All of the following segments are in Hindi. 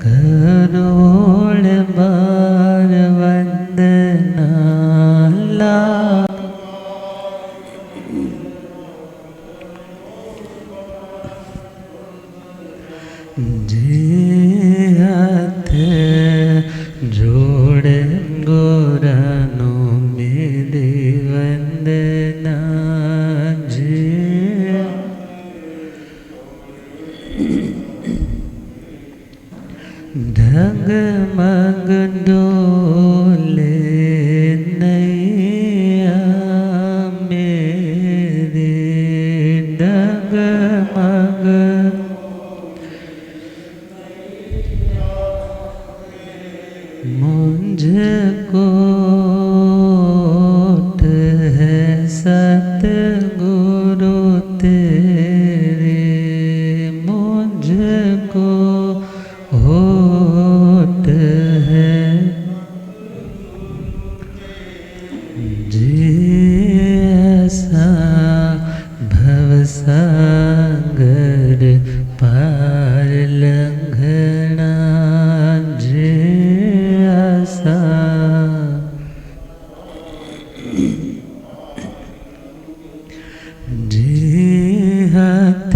करोड़ बार वंदना लाख जे हाथ जोड़ गोरानो मेरी वंदना जे ढगमग डोले नैया मेरे डगमग मुझको है सतगुरु तेरे मुझको होठ है जैसा भवसागर पार लंघना जैसा जे हाथ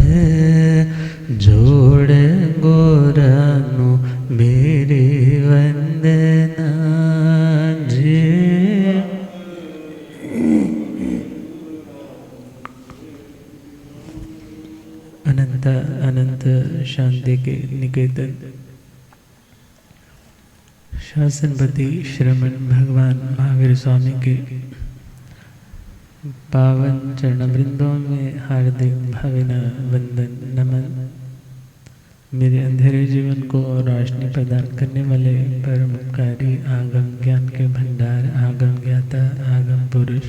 जोड़ गोरानु मेरी वंदना जे अनंत अनंत शांति के निकेतन शासनपति श्रमण भगवान महावीर स्वामी के पावन चरणवृंदों में हार्दिक भावना वंदन नमन। मेरे अंधेरे जीवन को रोशनी प्रदान करने वाले परमकारी आगम ज्ञान के भंडार आगम ज्ञाता आगम पुरुष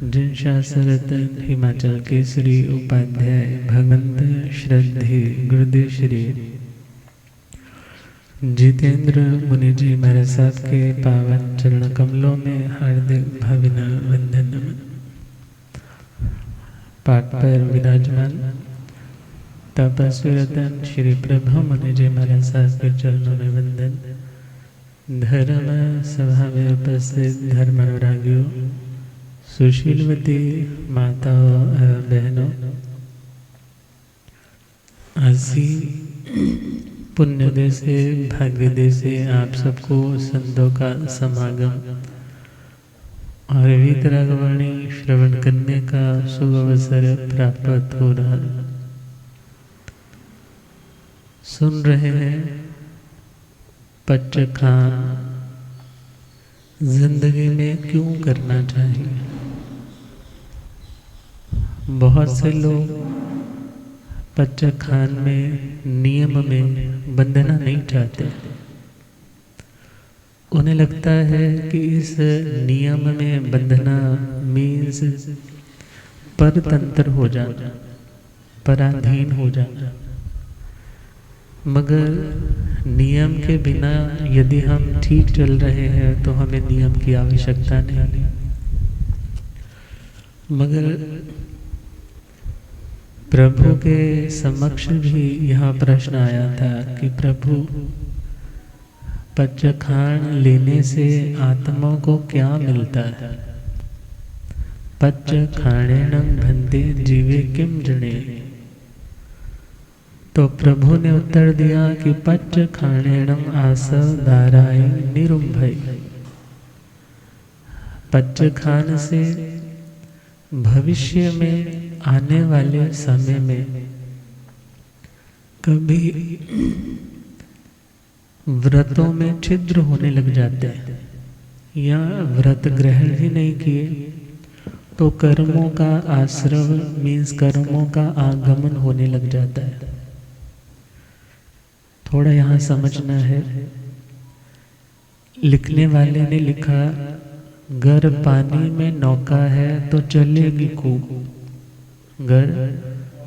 जिन शास्त्र रत्न हिमाचल केसरी उपाध्याय भगवंत श्रद्धे गुरुदेव श्री जितेंद्र मुनि जी महाराज साहब के पावन चरण कमलों में हार्दिक भावना वंदन नमन। पाठ पर विराजमान तपस्वी रतन श्री प्रभु मुनि जी महाराज साहब के चरणों में वंदन। धर्म सभा में उपस्थित धर्म अनुरागियों, सुशीलवती माताओं एवं बहनों, आसी पुण्योदय से भाग्योदय से आप सबको संतों का समागम और वीतरागवाणी श्रवण करने का शुभ अवसर प्राप्त हो रहा। सुन रहे हैं पच्चखान जिंदगी में क्यों करना चाहिए। बहुत से लोग पच्चखान में नियम में बंधना नहीं चाहते। उन्हें लगता है कि इस नियम में बंधना मीन्स परतंत्र हो जाना, पराधीन हो जाना। मगर नियम के बिना यदि हम ठीक चल रहे हैं तो हमें नियम की आवश्यकता नहीं। मगर प्रभु के समक्ष भी यह प्रश्न आया था कि प्रभु पच्चखान लेने से आत्मा को क्या मिलता है। पच्चखाणेनं भन्ते जीवे किम जने। तो प्रभु ने उत्तर दिया कि पच्चखाणेनं आसव दाराय निरुंभय। पच्चखान से भविष्य में आने वाले समय में कभी व्रतों में छिद्र होने लग जाते हैं या व्रत ग्रहण ही नहीं किए तो कर्मों का आश्रव मीन्स कर्मों का आगमन होने लग जाता है। थोड़ा यहाँ समझना है। लिखने वाले ने लिखा गर पानी में नौका है तो चलेगी खूब। गर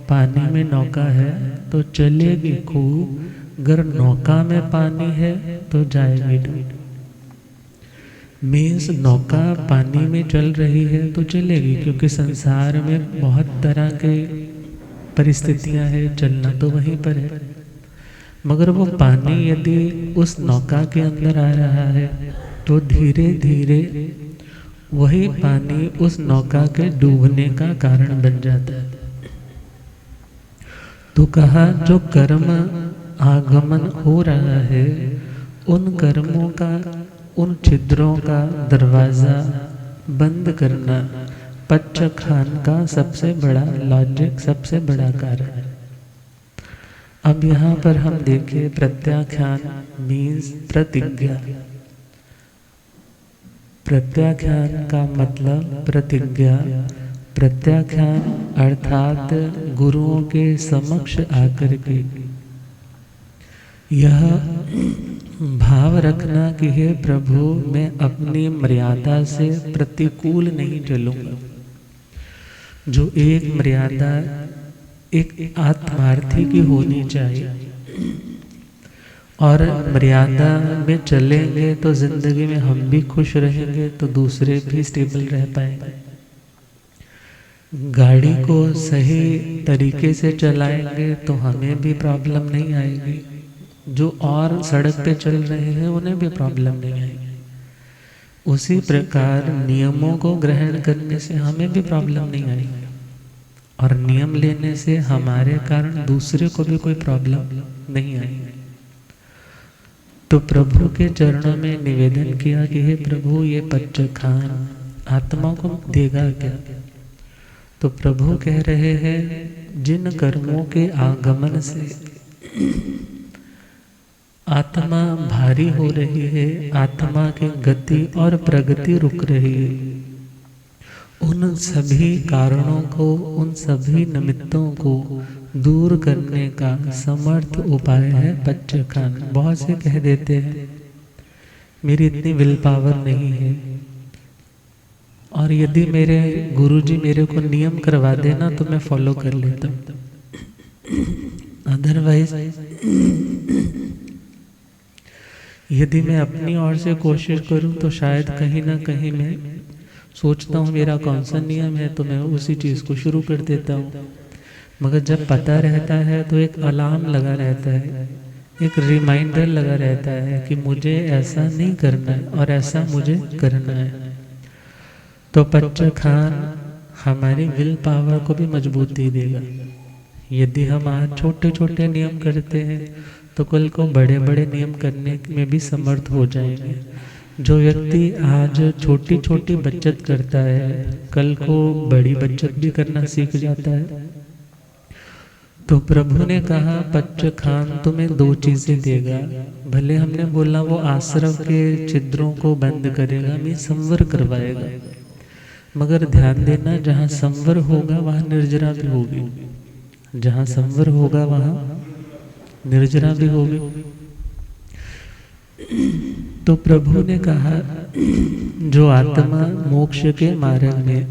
पानी में नौका है तो चलेगी खूब, गर नौका में पानी है तो जाएगी डूब। मीन्स नौका पानी में चल रही है तो चलेगी, क्योंकि संसार में बहुत तरह के परिस्थितियां हैं, चलना तो वहीं पर है। मगर वो पानी यदि उस नौका के अंदर आ रहा है तो धीरे धीरे वही पानी उस नौका के डूबने का कारण बन जाता है। तो कहा जो कर्म आगमन हो रहा है उन कर्मों का, उन छिद्रों का दरवाज़ा बंद करना पच्चखान का सबसे बड़ा लॉजिक, सबसे बड़ा कारण है। अब यहाँ पर हम देखें प्रत्याख्यान मीन्स प्रतिज्ञा। प्रत्याख्यान का मतलब प्रतिज्ञा। प्रत्याख्यान अर्थात गुरुओं के समक्ष आकर के यह भाव रखना कि हे प्रभु मैं अपनी मर्यादा से प्रतिकूल नहीं चलूंगा। जो एक मर्यादा एक आत्मार्थी की होनी चाहिए, और मर्यादा में चलेंगे तो जिंदगी में हम भी खुश रहेंगे तो दूसरे भी स्टेबल रह पाएंगे। गाड़ी को सही तरीके से चलाएंगे तो हमें भी प्रॉब्लम नहीं आएगी, जो और सड़क पे चल रहे हैं उन्हें भी प्रॉब्लम नहीं आएगी। उसी प्रकार नियमों को ग्रहण करने से हमें भी प्रॉब्लम नहीं आएगी, और नियम लेने से हमारे कारण दूसरे को भी कोई प्रॉब्लम नहीं आएगी। तो प्रभु के चरणों में निवेदन किया कि हे प्रभु ये पच्चखान आत्मा को देगा क्या? तो प्रभु कह रहे हैं जिन कर्मों के आगमन से आत्मा भारी हो रही है, आत्मा की गति और प्रगति रुक रही है, उन सभी कारणों को, उन सभी निमित्तों को दूर करने का समर्थ उपाय है पच्चखान। बहुत से कह देते हैं मेरी इतनी विल पावर नहीं है, और यदि मेरे गुरुजी मेरे को नियम करवा देना तो मैं फॉलो कर लेता हूँ, अदरवाइज यदि मैं अपनी ओर से कोशिश करूं तो शायद कहीं ना कहीं मैं सोचता हूँ मेरा कौन सा नियम है तो मैं उसी चीज़ को शुरू कर देता हूँ। मगर जब पता रहता है तो एक अलार्म लगा रहता है, एक रिमाइंडर लगा रहता है कि मुझे ऐसा नहीं करना है और ऐसा मुझे करना है। तो पच्चखान हमारी विल पावर को भी मजबूती देगा। यदि हम आज छोटे छोटे नियम करते हैं तो कल को बड़े बड़े नियम करने में भी समर्थ हो जाएंगे। जो व्यक्ति आज छोटी छोटी बचत करता है कल को बड़ी बचत भी करना सीख जाता है। तो प्रभु ने कहा पच्चखान तुम्हें दो चीजें देगा। भले हमने बोला वो आश्रम के छिद्रों को बंद करेगा, मैं संवर करवाएगा, मगर ध्यान देना जहाँ संवर होगा वहाँ निर्जरा भी होगी, जहाँ संवर होगा वहाँ निर्जरा भी होगी। तो प्रभु ने कहा जो आत्मा मोक्ष के मार्ग में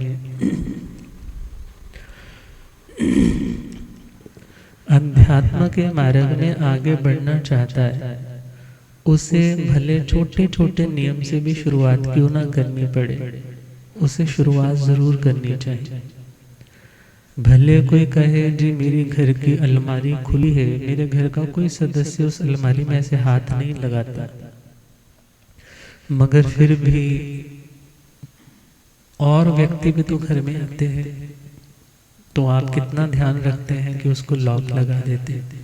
अध्यात्म के मार्ग में आगे बढ़ना चाहता है उसे भले छोटे छोटे नियम से भी शुरुआत क्यों ना करनी पड़े, उसे शुरुआत जरूर करनी चाहिए। भले कोई कहे जी मेरी घर की अलमारी खुली है, मेरे घर का कोई सदस्य उस अलमारी में ऐसे हाथ नहीं लगाता, मगर फिर भी और व्यक्ति भी तो घर में आते हैं, तो आप कितना ध्यान रखते हैं कि उसको लॉक लगा देते हैं।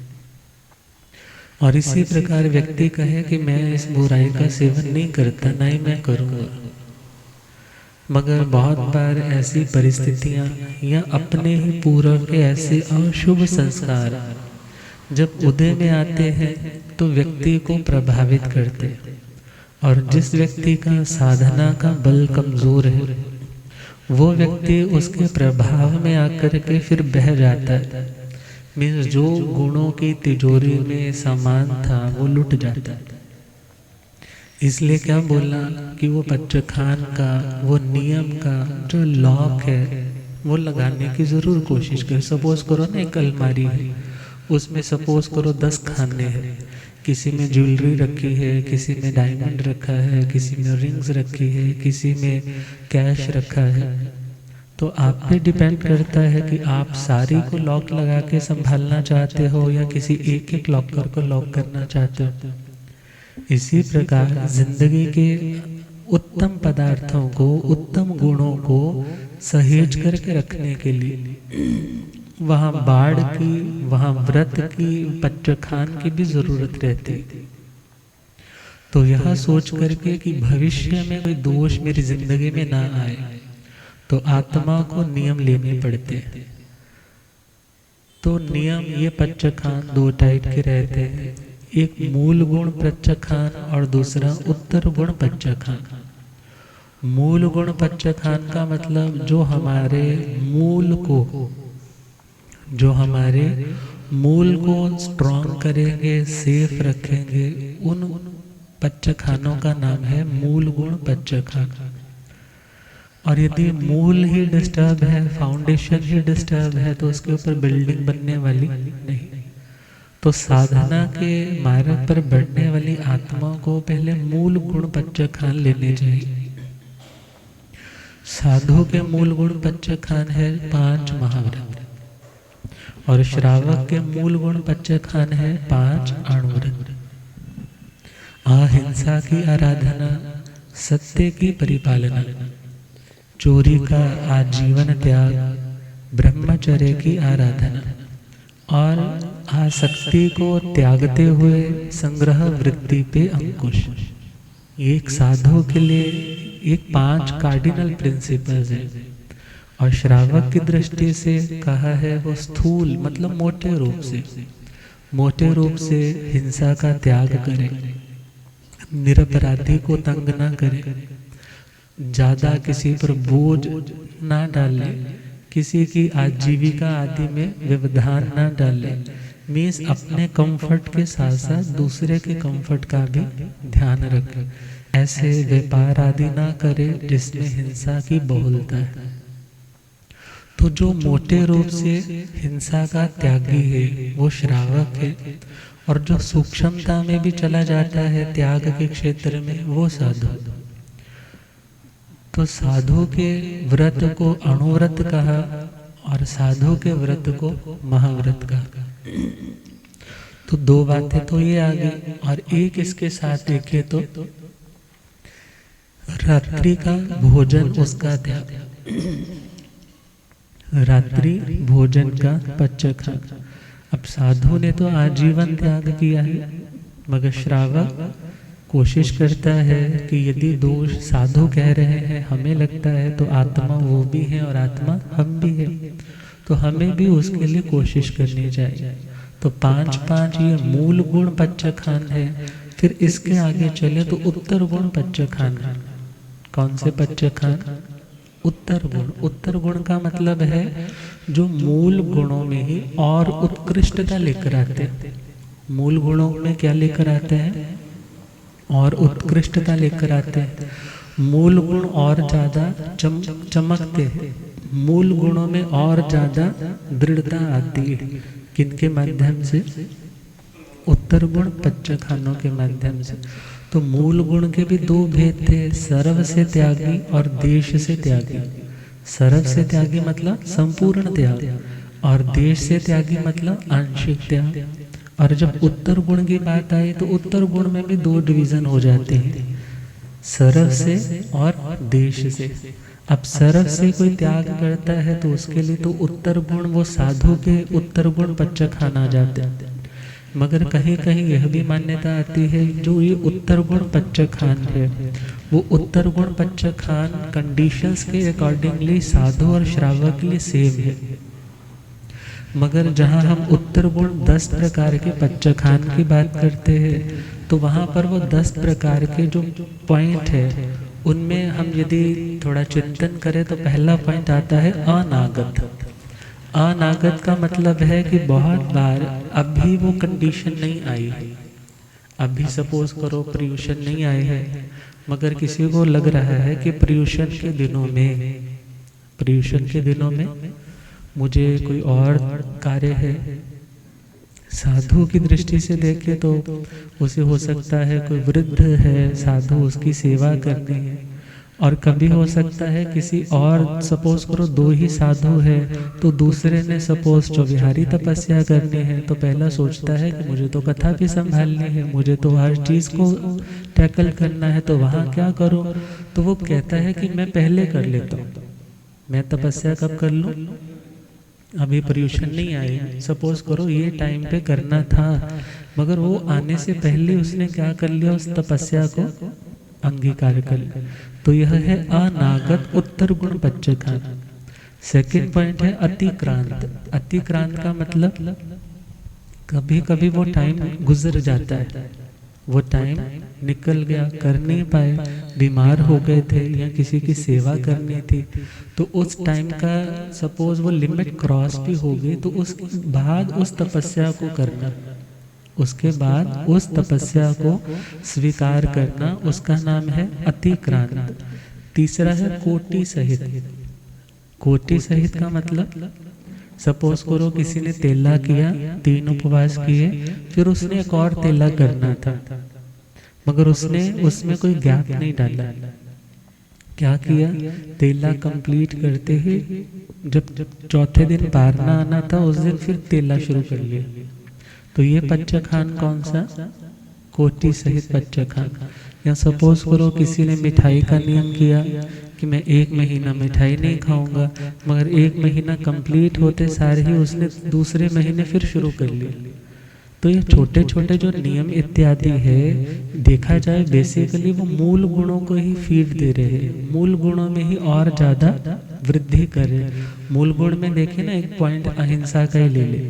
और इसी प्रकार व्यक्ति कहे कि मैं इस बुराई का सेवन नहीं करता, ना ही मैं करूँगा, मगर बहुत बार ऐसी परिस्थितियाँ या अपने ही पूर्व के ऐसे अशुभ संस्कार जब उदय में आते हैं तो व्यक्ति को प्रभावित करते हैं। और जिस व्यक्ति का साधना का बल कमजोर है वो व्यक्ति उसके प्रभाव में आकर के फिर बह जाता है। मीन्स जो गुणों की तिजोरी में सामान था वो लुट जाता है। इसलिए क्या बोला कि वो पच्चखान का, वो नियम का जो लॉक है वो लगाने की ज़रूर कोशिश करें। सपोज करो ना एक अलमारी है, उसमें सपोज करो 10 खाने हैं, किसी में ज्वेलरी रखी है, किसी में डायमंड रखा है, किसी में रिंग्स रखी है, किसी में कैश रखा है। तो आप पे डिपेंड करता है कि आप सारी को लॉक लगा के संभालना चाहते हो या किसी एक एक लॉकर को लॉक करना चाहते हो। इसी प्रकार जिंदगी के उत्तम पदार्थों को, उत्तम गुणों को सहेज करके रखने के लिए वहाँ बाढ़ की, वहाँ व्रत की, पंचखान की भी जरूरत रहती। तो यह सोच करके कि भविष्य में कोई दोष मेरी जिंदगी में ना आए, तो आत्मा को नियम लेने पड़ते हैं। तो नियम ये पंचखान दो टाइप के रहते हैं, एक मूल गुण पंचखान और दूसरा उत्तर गुण पंचखान। मूल गुण पंचखान का मतलब जो हमारे मूल को स्ट्रॉन्ग करेंगे, सेफ रखेंगे, उन पंचखानों का नाम है मूल गुण पंचखान। और यदि मूल ही डिस्टर्ब है, फाउंडेशन ही डिस्टर्ब है, तो उसके ऊपर बिल्डिंग बनने वाली नहीं। तो साधना के मार्ग पर बढ़ने वाली आत्मा को पहले मूल गुण पंचखान लेने चाहिए। साधु के मूल गुण पंचखान है 5 महाव्रत, और श्रावक के मूल गुण पंचखान है 5 अणुव्रत। अहिंसा की आराधना, सत्य की परिपालना, चोरी का आजीवन त्याग, ब्रह्मचर्य की आराधना और आसक्ति को त्यागते हुए संग्रह वृत्ति पे अंकुश। एक साधु के लिए एक 5 कार्डिनल प्रिंसिपल्स है। और श्रावक की दृष्टि से कहा है वो स्थूल मतलब मोटे रूप से हिंसा का त्याग करे, निरपराधी को तंग ना करे, ज्यादा किसी पर बोझ ना डाले, किसी की आजीविका आदि में व्यवधान ना डाले। मीन्स अपने कंफर्ट के साथ साथ दूसरे के कंफर्ट का भी ध्यान रखे। ऐसे व्यापार आदि ना करे जिसमें हिंसा की बहुलता है। तो जो मोटे रूप से हिंसा का त्यागी है वो श्रावक है, और जो सूक्ष्मता में भी चला जाता है त्याग के क्षेत्र में वो साधु। तो साधु के व्रत को अणुव्रत कहा और साधु के व्रत को महाव्रत कहा। तो 2 बातें तो ये आ गई, और एक इसके साथ देखे तो रात्रि का भोजन उसका त्याग, रात्रि भोजन का पंचखान। अब साधु ने तो आजीवन त्याग किया है, मगर श्रावक कोशिश करता है कि यदि दोष साधु कह रहे हैं, हमें लगता है तो आत्मा वो भी है और आत्मा हम भी है, तो हमें भी उसके लिए कोशिश करनी चाहिए। तो 5 ये मूल गुण पंचखान है। फिर इसके आगे चले तो उत्तर गुण पंचखान। कौन से पंचखान? उत्तर गुण। उत्तर गुण का मतलब है जो मूल गुणों में ही और उत्कृष्टता लेकर आते हैं। मूल गुणों में क्या लेकर आते हैं? और उत्कृष्टता लेकर आते हैं। मूल गुण और ज्यादा चमकते हैं, मूल गुणों में और ज्यादा दृढ़ता आती है। किनके माध्यम से? उत्तर गुण पंचखानों के माध्यम से। तो मूल गुण के भी 2 भेद थे, सर्व से त्यागी और देश से त्यागी। सर्व से त्यागी मतलब संपूर्ण त्याग, और देश से त्यागी मतलब आंशिक त्याग। और जब उत्तर गुण की बात आई तो उत्तर गुण में भी 2 डिवीजन हो जाते हैं, सर्व से और देश से। अब सर्व से कोई त्याग करता है तो उसके लिए तो उत्तर गुण, वो साधु के उत्तर गुण पंचखान आ जाते हैं। मगर कहीं कहीं यह भी मान्यता आती है जो ये उत्तर गुण पंचखान है, वो उत्तर गुण पंचखान कंडीशंस के अकॉर्डिंगली साधु और श्रावक के लिए सेम है। मगर जहाँ हम उत्तर गुण 10 प्रकार के पंचखान की बात करते हैं तो वहाँ पर वो 10 प्रकार के जो पॉइंट है उनमें हम यदि थोड़ा चिंतन करें तो पहला पॉइंट आता है अनागत। अनागत का मतलब है कि बहुत बार अभी वो कंडीशन नहीं आई, अभी सपोज करो पर्यूषण नहीं आए हैं, मगर किसी को लग रहा है कि पर्यूषण के दिनों में मुझे कोई और कार्य है। साधु की दृष्टि से देखे तो उसे हो सकता है कोई वृद्ध है, साधु उसकी सेवा करनी है, और कभी हो सकता है किसी और, सपोज करो 2 ही साधु है, तो दूसरे ने सपोज चौविहारी तपस्या करनी है, तो पहला सोचता है कि मुझे तो कथा भी संभालनी है, मुझे तो हर चीज़ को टैकल करना है, तो वहाँ क्या करूँ? तो वो कहता है कि मैं पहले कर लेता हूँ, मैं तपस्या कब कर लूँ? अभी पर्यूषण नहीं आए, सपोज करो ये टाइम पे करना था, मगर वो आने से पहले उसने क्या कर लिया? उस तपस्या को अंगीकार कर लिया। तो यह है अनागत उत्तर गुण पच्चखान। सेकंड पॉइंट है अतिक्रांत। अतिक्रांत का मतलब कभी कभी वो टाइम गुजर जाता है, वो टाइम निकल गया, कर नहीं पाए, बीमार हो गए थे या किसी की सेवा करनी थी, तो उस टाइम का सपोज वो लिमिट क्रॉस भी हो गई, तो उसके बाद उस तपस्या को करना, उसके बाद उस तपस्या को स्वीकार करना, उसका नाम है अतिक्रांत। तीसरा है कोटि सहित। कोटि सहित का मतलब सपोज करो किसी ने तेला किया, 3 उपवास किए, फिर उसने एक और तेला करना था, मगर उसने उसमें कोई गैप नहीं डाला। क्या किया? तेला कंप्लीट करते ही जब चौथे दिन पारना आना था, उस दिन फिर तेला शुरू कर लिया। तो ये पच्चखान कौन सा? कोटि सहित पच्चखान। या सपोज करो किसी ने मिठाई का नियम किया कि मैं 1 महीना मिठाई नहीं खाऊंगा, मगर 1 महीना कंप्लीट होते सारे ही उसने दूसरे महीने फिर शुरू कर लिया। तो ये छोटे छोटे जो नियम इत्यादि है, देखा जाए बेसिकली वो मूल गुणों को ही फीड दे रहे हैं, मूल गुणों में ही और ज़्यादा वृद्धि कर रहे हैं। मूल गुण में देखें ना, एक पॉइंट अहिंसा का ही ले ले,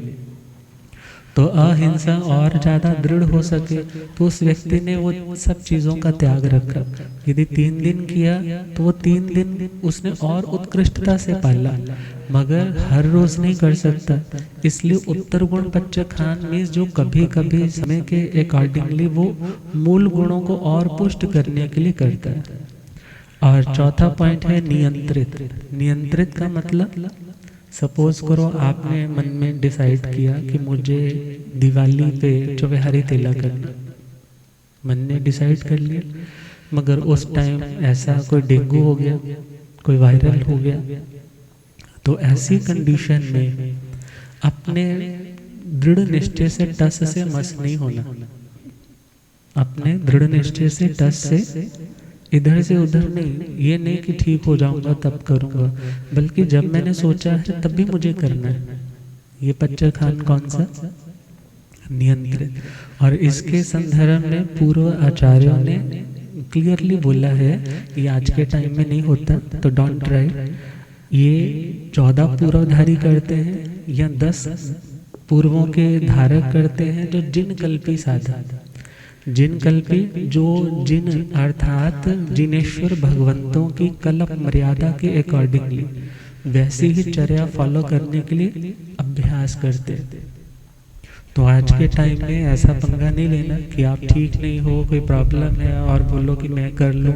तो अहिंसा और ज़्यादा दृढ़ हो सके, तो उस व्यक्ति ने वो सब चीज़ों का त्याग रखा। यदि 3 दिन किया तो वो 3 दिन उसने और उत्कृष्टता से पाला, मगर हर रोज़ नहीं कर सकता। इसलिए उत्तर गुण पच्चखान में जो कभी कभी समय के अकॉर्डिंगली वो मूल गुणों को और पुष्ट करने के लिए करता है। और चौथा पॉइंट है नियंत्रित। नियंत्रित का मतलब सपोज करो आपने मन में डिसाइड किया कि मुझे दिवाली पे चौविहारी तेला करना, मन ने डिसाइड कर लिया, मगर उस टाइम ऐसा कोई डेंगू हो गया, कोई वायरल हो गया, तो ऐसी कंडीशन में अपने दृढ़ निश्चय से टस से मस नहीं होना। अपने दृढ़ निश्चय से टस से इधर से उधर नहीं, ये नहीं कि ठीक हो जाऊंगा तब करूंगा, बल्कि जब मैंने सोचा है तब भी मुझे करना है। ये पच्चखान कौन सा? नियंत्रित। और इसके संदर्भ में पूर्व आचार्यों ने क्लियरली बोला है कि आज के टाइम में नहीं होता, तो डोंट ट्राई। ये 14 पूर्वधारी करते हैं या 10 पूर्वों के धारक करते हैं, जो जिन कल्पी साधक, जिन कल्पी जो जिन अर्थात जिनेश्वर भगवंतों की कल्प मर्यादा के अकॉर्डिंगली वैसी ही चर्या फॉलो करने के लिए अभ्यास करते। तो आज के टाइम में ऐसा पंगा नहीं लेना कि आप ठीक नहीं हो, कोई प्रॉब्लम है और बोलो कि मैं कर लूँ।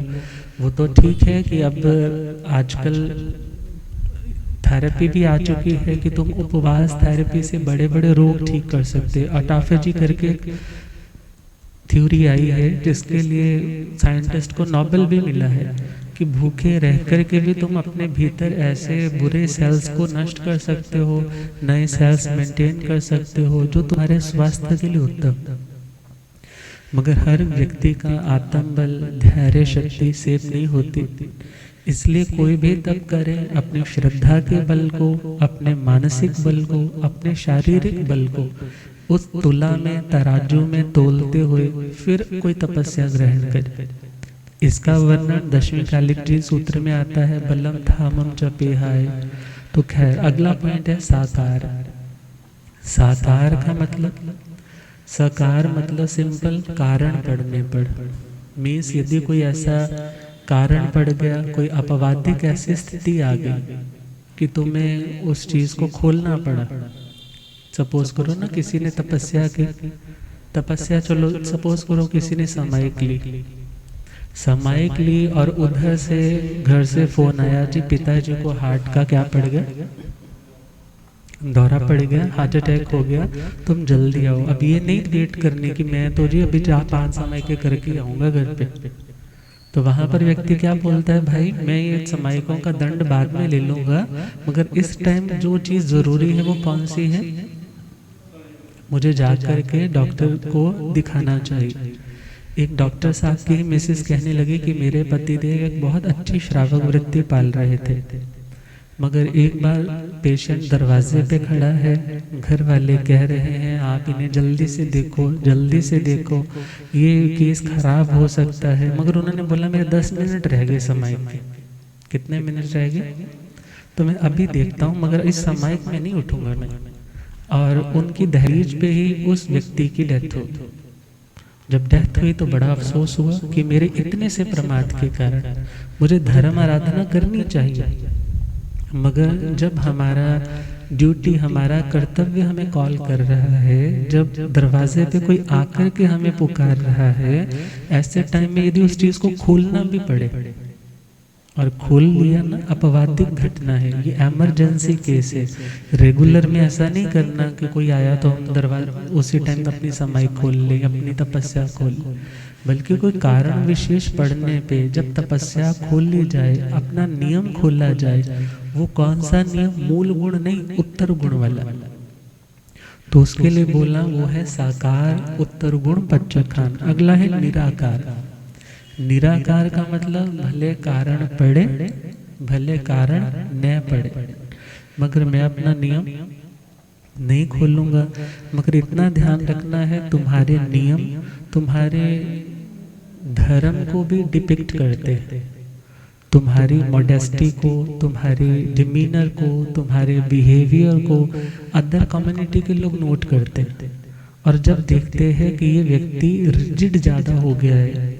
वो तो ठीक है कि अब आजकल थेरेपी भी आ चुकी है कि तुम उपवास थेरेपी से बड़े बड़े रोग ठीक कर सकते। ऑटोफेजी करके थ्योरी आई है जिसके लिए साइंटिस्ट को नोबेल भी मिला है कि भूखे रह कर के भी तुम अपने भीतर ऐसे बुरे सेल्स को नष्ट कर सकते हो, नए सेल्स मेंटेन कर सकते हो जो तुम्हारे स्वास्थ्य के लिए उत्तम। मगर हर व्यक्ति का आत्मबल, धैर्य शक्ति सेफ नहीं होती, इसलिए कोई भी तब करे अपने श्रद्धा के बल को, अपने मानसिक बल को, अपने शारीरिक बल को उस तुला में, तराजू में तोलते हुए फिर कोई तपस्या ग्रहण करे। इसका वर्णन 10वें कालिक सूत्र में आता है, बलम थामम च पेहाय। तो खैर अगला पॉइंट है साकार। साकार का मतलब, सकार मतलब सिंपल कारण पड़ने पर, मीन्स यदि कोई ऐसा कारण पड़ गया, कोई अपवादिक ऐसी स्थिति आ गई कि तुम्हें उस चीज को खोलना पड़ा। सपोज करो ना किसी ने तपस्या की, तपस्या चलो सपोज करो किसी ने सामायिक ली और उधर से घर से फोन आया, जी पिताजी को हार्ट का क्या पड़ गया, दौरा पड़ गया, हार्ट अटैक हो गया, तुम जल्दी आओ। अब ये नहीं वेट करने की मैं तो जी अभी 4-5 समय के करके आऊँगा घर पे, तो वहाँ पर व्यक्ति क्या बोलता है, भाई मैं ये सामायिकों का दंड बाद में ले लूँगा, मगर इस टाइम जो चीज़ ज़रूरी है वो कौन सी है, मुझे जा कर के डॉक्टर को दिखाना चाहिए। एक डॉक्टर साहब की ही मिसेस कहने लगी कि मेरे पतिदेव एक बहुत अच्छी श्रावक वृत्ति पाल रहे थे, मगर एक बार पेशेंट दरवाजे पे खड़ा है, घर वाले कह रहे हैं आप इन्हें जल्दी से देखो, जल्दी से देखो, ये केस खराब हो सकता है। मगर उन्होंने बोला मेरे 10 मिनट रह गए समय के। कितने मिनट रह गए? तो मैं अभी देखता हूँ, मगर इस समय में नहीं उठूंगा मैं। और उनकी दहलीज पे ही उस व्यक्ति की डेथ हो। जब डेथ हुई तो बड़ा अफसोस हुआ कि मेरे इतने से प्रमाद के कारण मुझे धर्म आराधना करनी चाहिए, मगर जब हमारा ड्यूटी, हमारा कर्तव्य हमें कॉल कर रहा है, जब दरवाजे पे कोई आकर के हमें पुकार रहा है, ऐसे टाइम में यदि उस चीज़ को खोलना भी पड़े और खोल लिया ना, अपवादिक घटना है, ये इमरजेंसी केस है। रेगुलर में ऐसा नहीं करना कि कोई आया तो हम दरवाजा उसी टाइम अपनी समाई खोल ले, अपनी तपस्या खोल ले, बल्कि कोई कारण विशेष पड़ने पे जब तपस्या खोल ली जाए, अपना नियम खोला जाए। वो कौन सा नियम? मूल गुण नहीं, उत्तर गुण वाला। तो उसके लिए बोला वो है साकार, उत्तर गुण, पच्चखान। अगला है निराकार। निराकार का मतलब भले कारण पड़े, भले कारण न पड़े, मगर मैं अपना नियम नहीं खोलूंगा। मगर इतना ध्यान रखना है, तुम्हारे नियम तुम्हारे धर्म को भी डिपिक्ट करते हैं, तुम्हारी मॉडेस्टी को, तुम्हारी डिमीनर को, तुम्हारे बिहेवियर को अदर कम्युनिटी के लोग नोट करते हैं। और जब देखते हैं कि ये व्यक्ति रिजिड ज़्यादा हो गया है,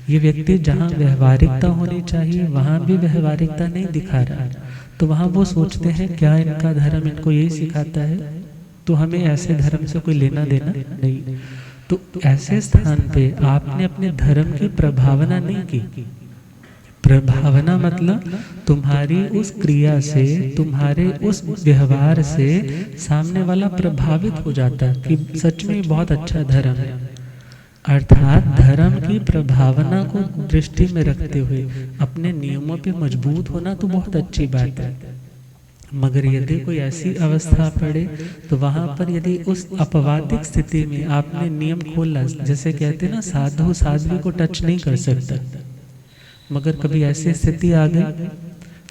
ये व्यक्ति जहाँ व्यवहारिकता होनी चाहिए वहाँ भी व्यवहारिकता नहीं दिखा रहा, तो वहाँ वो सोचते हैं क्या इनका धर्म इनको यही सिखाता है, तो हमें ऐसे धर्म से कोई लेना देना नहीं। तो ऐसे स्थान पे आपने अपने धर्म की प्रभावना नहीं की। प्रभावना मतलब तुम्हारी उस क्रिया से, तुम्हारे उस व्यवहार से सामने वाला प्रभावित हो जाता है कि सच में बहुत अच्छा धर्म है। अर्थात धर्म की प्रभावना को दृष्टि में रखते हुए अपने नियमों पे मजबूत होना तो बहुत अच्छी बात है, मगर यदि कोई ऐसी अवस्था पड़े तो वहां पर यदि उस अपवादिक स्थिति में आपने नियम खोला, जैसे कहते हैं ना साधु साध्वी को टच नहीं कर सकता, मगर कभी ऐसी स्थिति आ गई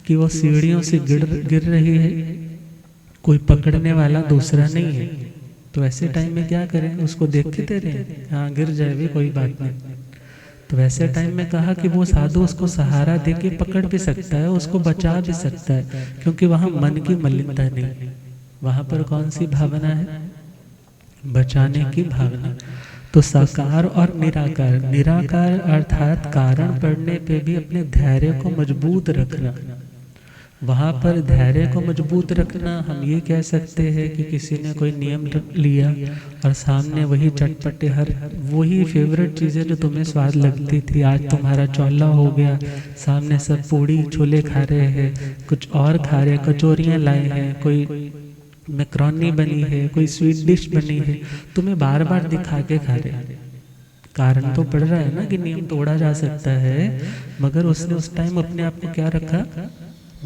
कि वो सीढ़ियों से गिर रही है, कोई पकड़ने वाला दूसरा नहीं है, तो ऐसे टाइम में क्या करें? उसको देखते रहें, हाँ गिर जाए भी कोई बात नहीं। तो वैसे टाइम में कहा कि वो साधु उसको सहारा दे के पकड़ भी सकता है, उसको बचा भी सकता है, क्योंकि वहाँ मन की मलिनता नहीं, वहाँ पर कौन सी भावना है? बचाने की भावना। तो साकार और निराकार। निराकार अर्थात कारण पड़ने पे भी अपने धैर्य को मजबूत रखना। वहाँ पर धैर्य को मजबूत रखना हम ये कह सकते हैं कि किसी ने कोई नियम लिया और सामने वही चटपटे हर वही फेवरेट चीज़ें जो तुम्हें स्वाद लगती थी, आज तुम्हारा चौला हो गया, सामने सब पूड़ी छोले खा रहे हैं, कुछ और खा रहे हैं, कचौरियाँ लाए हैं, कोई मैक्रोनी बनी है, कोई स्वीट डिश बनी है, तुम्हें बार बार दिखा के खा रहे हैं। कारण तो पड़ रहा है ना कि नियम तोड़ा जा सकता है, मगर उसने उस टाइम अपने आप को क्या रखा?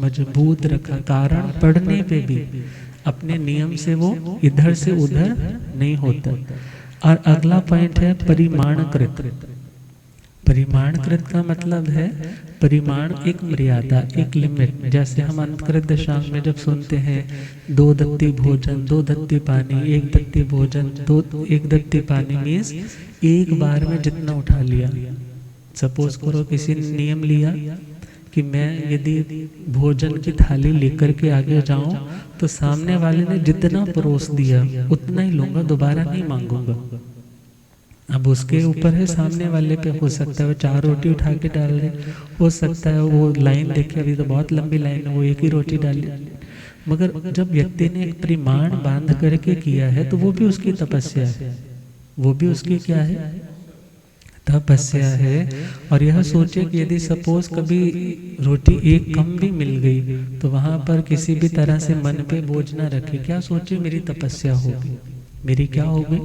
मजबूत रखा। कारण पढ़ने पे भी अपने नियम से वो इधर से उधर नहीं होता। और अगला पॉइंट है परिमाणकृत। परिमाणकृत का मतलब है परिमाण, एक मर्यादा, एक लिमिट। जैसे हम अंतकृत दशांग में जब सुनते हैं 2 दत्ती भोजन, 2 दत्ती पानी, 1 दत्ती भोजन, 1 दत्ती पानी मीन्स एक बार में जितना उठा लिया। सपोज करो किसी ने नियम लिया कि मैं यदि भोजन की थाली लेकर के आगे जाऊं तो सामने वाले ने जितना परोस दिया उतना ही लूंगा, दोबारा नहीं मांगूंगा। अब उसके ऊपर है, सामने वाले पे हो सकता है वो 4 रोटी उठा के डाल दे, हो सकता है वो लाइन देखे, अभी तो बहुत लंबी लाइन है, वो 1 ही रोटी डाली। मगर जब व्यक्ति ने एक परिमाण बांध करके किया है तो वो भी उसकी तपस्या है, वो भी उसकी क्या है? तपस्या है। और यह सोचे कि यदि सपोज कभी रोटी एक कम भी मिल गई तो वहां पर किसी भी तरह से मन पे बोझ ना रखे, क्या सोचे? मेरी तपस्या होगी, मेरी क्या होगी?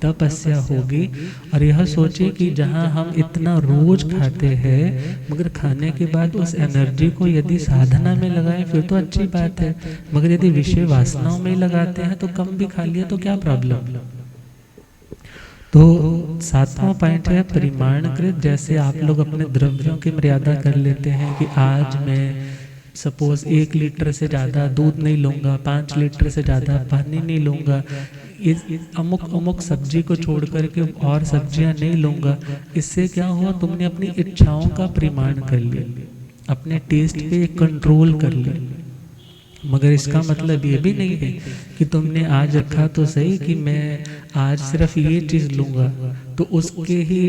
तपस्या होगी। और यह सोचिए कि जहाँ हम इतना रोज खाते हैं, मगर खाने के बाद उस एनर्जी को यदि साधना में लगाएं फिर तो अच्छी बात है, मगर यदि विषय वासनाओं में लगाते हैं तो कम भी खा लिया तो क्या प्रॉब्लम। तो 7वां पॉइंट है परिमाणकृत। जैसे आप लोग अपने द्रव्यों की मर्यादा कर लेते हैं कि आज मैं सपोज 1 लीटर से ज़्यादा दूध नहीं लूँगा, 5 लीटर से ज़्यादा पानी नहीं लूँगा, इस अमुक सब्जी को छोड़ करके और सब्जियां नहीं लूँगा। इससे क्या हुआ, तुमने अपनी इच्छाओं का परिमाण कर लिया, अपने टेस्ट पे कंट्रोल कर लिया। मगर इसका मतलब ये भी नहीं है कि तुमने आज रखा तो सही कि मैं आज सिर्फ ये चीज़ लूँगा, तो उसके ही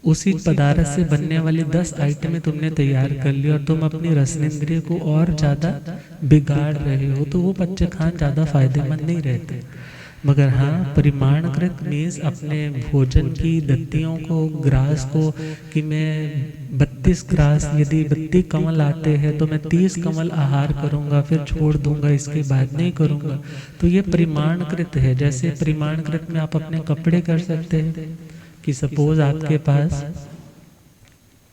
उसी पदार्थ से बनने वाली 10 आइटमें तुमने तैयार कर ली और तुम अपनी रसनेंद्रिय को और ज़्यादा बिगाड़ रहे हो, तो वो पच्चखान ज़्यादा फायदेमंद नहीं रहते। मगर हाँ, परिमाणकृत मीन्स अपने भोजन की दत्तियों को, ग्रास को, कि मैं 32 ग्रास, यदि 32 कमल आते हैं तो मैं 30 कमल आहार करूँगा, फिर छोड़ दूंगा, इसके बाद नहीं करूँगा। तो ये परिमाणकृत है। जैसे परिमाणकृत में आप अपने कपड़े कर सकते हैं कि सपोज आपके पास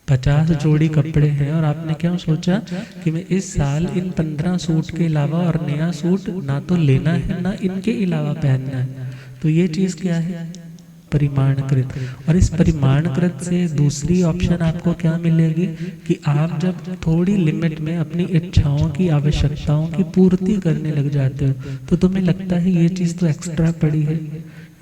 50 जोड़ी कपड़े हैं और आपने क्या सोचा कि मैं इस साल इन 15 सूट के अलावा और नया सूट ना तो लेना है ना इनके अलावा पहनना है। तो ये चीज़ क्या है, परिमाणकृत। और इस परिमाणकृत से दूसरी ऑप्शन आपको क्या मिलेगी कि आप जब थोड़ी लिमिट में अपनी इच्छाओं की, आवश्यकताओं की पूर्ति करने लग जाते हो तो तुम्हें लगता है ये चीज़ तो एक्स्ट्रा पड़ी है,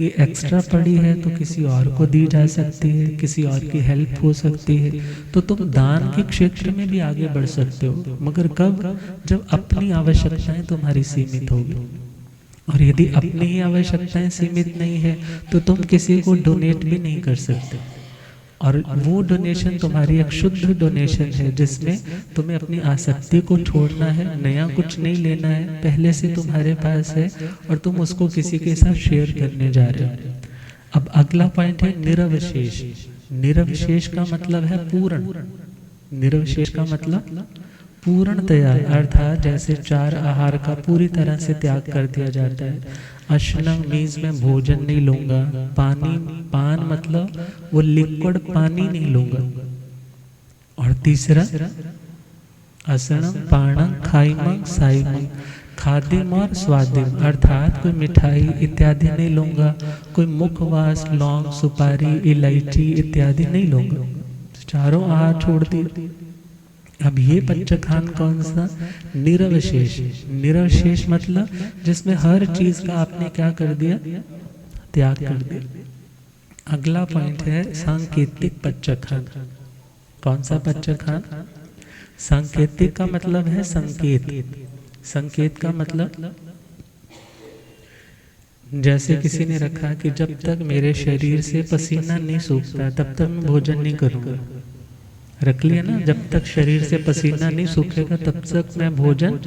ये एक्स्ट्रा पड़ी है तो किसी और को दी जा सकती है, किसी और की हेल्प हो सकती है, तो तुम दान के क्षेत्र में भी आगे बढ़ सकते हो। मगर कब, जब अपनी आवश्यकताएं तुम्हारी सीमित होगी। और यदि अपनी ही आवश्यकताएं सीमित नहीं है तो तुम किसी को डोनेट भी नहीं कर सकते, और वो डोनेशन तुम्हारी एक शुद्ध डोनेशन है जिसमें तुम्हें अपनी आसक्ति को छोड़ना है, नया कुछ नहीं लेना है, पहले से तुम्हारे पास है और तुम उसको किसी के साथ शेयर करने जा रहे हो। अब अगला पॉइंट है निरवशेष। निरवशेष का मतलब है पूर्ण। निरवशेष का मतलब पूर्णतया, अर्थात जैसे 4 आहार का पूरी तरह से त्याग कर दिया जाता है। अश्नम मीन्स मैं भोजन नहीं लूँगा, पान मतलब वो लिक्विड पानी नहीं लूँगा, और तीसरा असनम पाणम खाइमम साइमम, खादिम और स्वादिम, अर्थात कोई मिठाई इत्यादि नहीं लूँगा, कोई मुखवास, लौंग, सुपारी, इलायची इत्यादि नहीं लूँगा। 4 आहार छोड़ दिए। अब ये पच्चखान कौन सा, निरवशेष। निरवशेष मतलब जिसमें हर चीज का आपने क्या कर दिया, त्याग कर दिया। अगला पॉइंट है सांकेतिक पच्चखान। कौन सा पच्चखान, सांकेतिक का मतलब है संकेत। संकेत का मतलब जैसे किसी ने रखा कि जब तक मेरे शरीर से पसीना नहीं सूखता तब तक मैं भोजन नहीं करूँगा। रख लिया ना, जब तक शरीर से पसीना नहीं सूखेगा तब तक मैं भोजन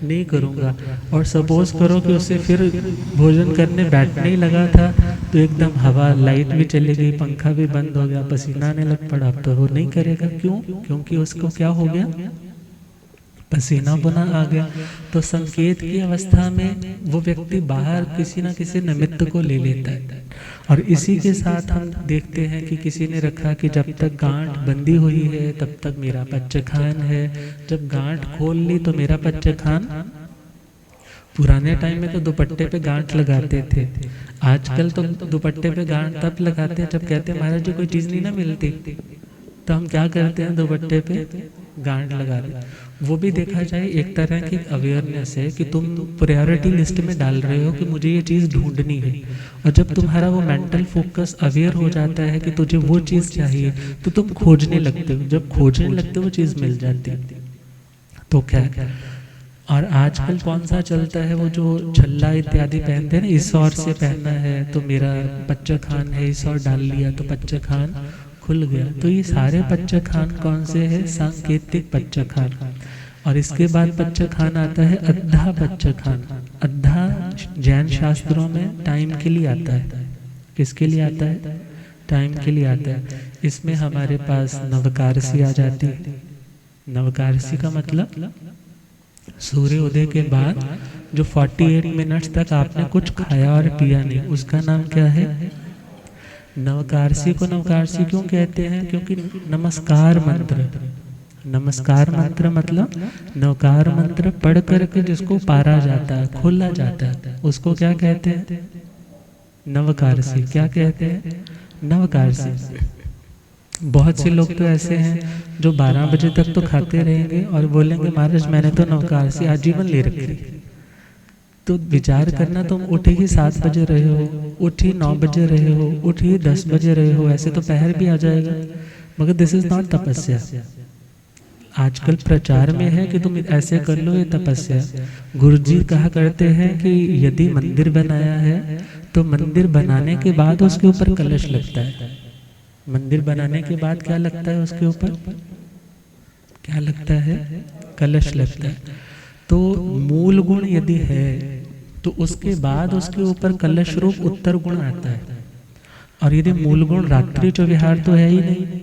नहीं करूँगा। और सपोज करो कि उसे फिर भोजन करने बैठने ही लगा था तो एकदम हवा, लाइट भी चली गई, पंखा भी बंद हो गया, पसीना आने लग पड़ा, तो वो नहीं करेगा। क्यों? क्योंकि उसको क्या हो गया, पसीना बना आ गया। तो संकेत की अवस्था में वो व्यक्ति बाहर किसी न किसी निमित्त को ले लेता है। और इसी के साथ हम देखते हैं कि किसी ने रखा कि जब तक गांठ बंधी हुई है तब तक मेरा पच्चखान है, जब गांठ खोल ली तो मेरा पच्चखान। पुराने टाइम में तो दुपट्टे पे गांठ लगाते थे, आजकल तो दुपट्टे पे गांठ तब लगाते हैं जब कहते हैं महाराज जी कोई चीज़ नहीं ना मिलती, तो हम क्या करते हैं, दुपट्टे पे गांठ लगा रहे। वो भी देखा जाए एक तरह की अवेयरनेस है कि तुम प्रायोरिटी लिस्ट में डाल रहे हो कि मुझे ये चीज़ ढूंढनी है। और जब तुम्हारा वो मेंटल फोकस अवेयर हो जाता है कि तुझे वो चीज़ चाहिए तो तुम खोजने लगते हो, जब खोजने लगते हो वो चीज़ मिल जाती है। तो क्या, और आजकल कौन सा चलता है, वो जो छल्ला इत्यादि पहनते हैं ना, इस और से पहनना है तो मेरा पच्चखान है, इस और डाल लिया तो पच्चखान खुल गया। तो ये सारे पच्चखान कौन से हैं, सांकेतिक पच्चखान। और इसके बाद पच्चखान आता है अद्धा पच्चखान। अद्धा जैन शास्त्रों में टाइम के लिए आता है। किसके लिए आता है, टाइम के लिए आता है। इसमें हमारे पास नवकारसी आ जाती है। नवकारसी का मतलब सूर्योदय के बाद जो 48 मिनट्स तक आपने कुछ खाया और पिया नहीं, उसका नाम क्या है? नवकारसी को नवकारसी क्यों कहते हैं? क्योंकि नमस्कार मंत्र, नमस्कार मंत्र मतलब नवकार मंत्र पढ़ करके जिसको पारा जाता है, खोला जाता है, उसको क्या कहते हैं? नवकारसी। क्या कहते हैं? नवकारसी। बहुत से लोग तो ऐसे हैं जो 12 बजे तक तो खाते रहेंगे और बोलेंगे महाराज मैंने तो नवकारसी आजीवन ले रखी। तो विचार करना, तुम उठे ही 7 बजे रहे हो, उठी 9 बजे रहे हो, उठी 10 बजे रहे हो, ऐसे तो पहर भी आ जाएगा, मगर दिस इज नॉट तपस्या। आजकल प्रचार में है कि तुम ऐसे कर लो, ये तपस्या। गुरुजी कहा करते हैं कि यदि मंदिर बनाया है तो मंदिर बनाने के बाद उसके ऊपर कलश लगता है। मंदिर बनाने के बाद क्या लगता है? उसके ऊपर क्या लगता है? कलश लगता है। तो मूल गुण यदि है तो उसके बाद उसके ऊपर कलश रूप उत्तर गुण आता है। और यदि मूल गुण रात्रि जो विहार तो है ही नहीं,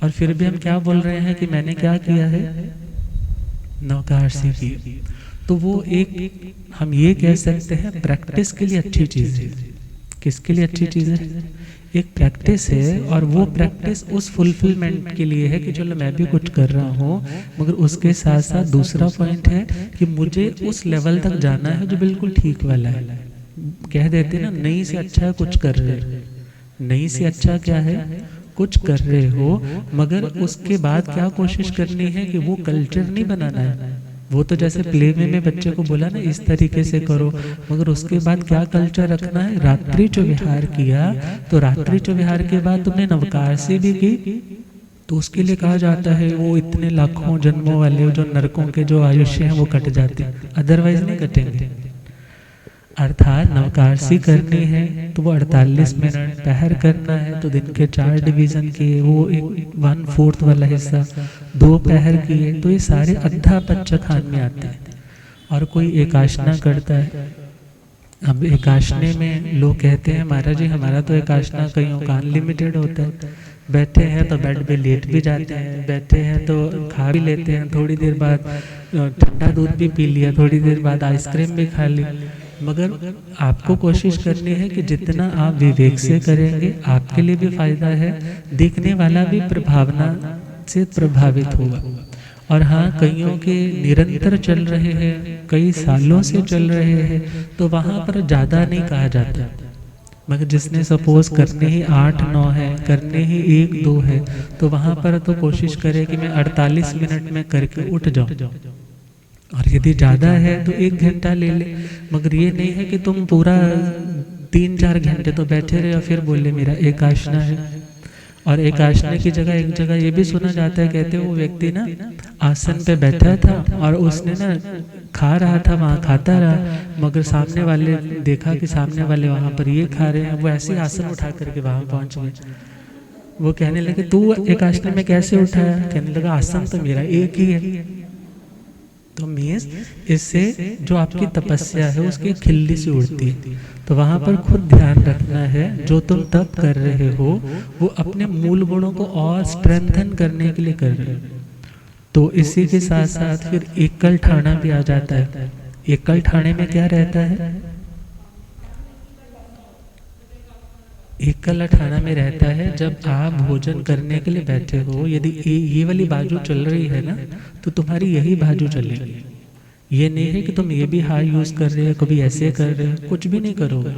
और फिर भी हम क्या बोल रहे हैं कि मैंने क्या किया है? नवकारसी की। तो वो एक हम ये कह सकते हैं प्रैक्टिस के लिए अच्छी चीज है। किसके लिए अच्छी चीज है? एक प्रैक्टिस है, और वो प्रैक्टिस उस फुलफिलमेंट के लिए है कि चलो मैं भी कुछ कर रहा हूँ, मगर उसके साथ साथ दूसरा पॉइंट है कि मुझे उस लेवल तक जाना है जो बिल्कुल ठीक वाला है। कह देते ना, नहीं से अच्छा कुछ कर रहे हो। नहीं से अच्छा क्या है? कुछ कर रहे हो, मगर उसके बाद क्या कोशिश करनी है कि वो कल्चर नहीं बनाना है। वो तो जैसे प्ले में बच्चे को बोला ना इस तरीके से करो, मगर उसके बाद क्या कल्चर रखना है? रात्रि जो विहार किया, तो रात्रि जो विहार के बाद तुमने नवकारसी भी की, तो उसके लिए कहा जाता है वो इतने लाखों जन्मों वाले जो नरकों के जो आयुष्य हैं वो कट जाते, अदरवाइज नहीं कटेंगे। अर्थात नवकारसी करनी है तो वो 48 मिनट, पहर करना है तो दिन के 4 डिवीजन किए, वो 1/4 वाला हिस्सा 2 पहर किए, तो ये सारे अद्धा पच्चखान में आते हैं। और कोई एकाशना करता है। अब एकाशने में लोग कहते हैं महाराज जी हमारा तो एकाशना कहीं का अनलिमिटेड होता है। बैठे हैं तो बेड पे लेट भी जाते हैं, बैठे हैं तो खा भी लेते हैं, थोड़ी देर बाद ठंडा दूध भी पी लिया, थोड़ी देर बाद आइसक्रीम भी खा ली। मगर आपको कोशिश करनी है कि जितना आप विवेक से करेंगे आपके लिए भी फायदा है, देखने वाला भी प्रभावना से प्रभावित होगा। और हाँ, कईयों के निरंतर चल रहे हैं, कई सालों से चल रहे हैं, तो वहाँ पर ज़्यादा नहीं कहा जाता। मगर जिसने सपोज करने ही 8-9 है, करने ही 1-2 है, तो वहाँ पर तो कोशिश करे कि मैं 48 मिनट में करके उठ जाऊँ। और यदि ज़्यादा है तो 1 घंटा ले ले, मगर ये नहीं है कि तुम पूरा 3-4 घंटे तो बैठे रहे और फिर बोले मेरा एकाशना है। और एकाशने की जगह एक जगह ये भी सुना जाता है, कहते हैं वो व्यक्ति ना आसन पे बैठा था और उसने ना खा रहा था, वहाँ खाता रहा, मगर सामने वाले देखा कि सामने वाले वहाँ पर ये खा रहे हैं, वो ऐसे आसन उठा करके वहाँ पहुँच गए। वो कहने लगे तू एकाशने में कैसे उठाया? कहने लगा आसन तो मेरा एक ही है। तो मीन्स इससे जो आपकी तपस्या है उसकी खिल्ली से उड़ती है। तो वहाँ पर खुद ध्यान रखना है जो तुम तप कर रहे हो वो अपने मूल गुणों को और स्ट्रेंथन करने के लिए कर रहे हो। तो इसी के साथ साथ फिर एकल ठाना भी आ जाता है। एकल ठाने में क्या रहता है? एकल ठाना में रहता है जब आप भोजन करने के लिए बैठे हो, यदि ये वाली बाजू चल रही है ना तो तुम्हारी यही बाजू चलेगी। ये नहीं है कि तुम ये भी हाथ यूज कर रहे हो, कभी ऐसे कर रहे हो, कुछ भी नहीं करोगे।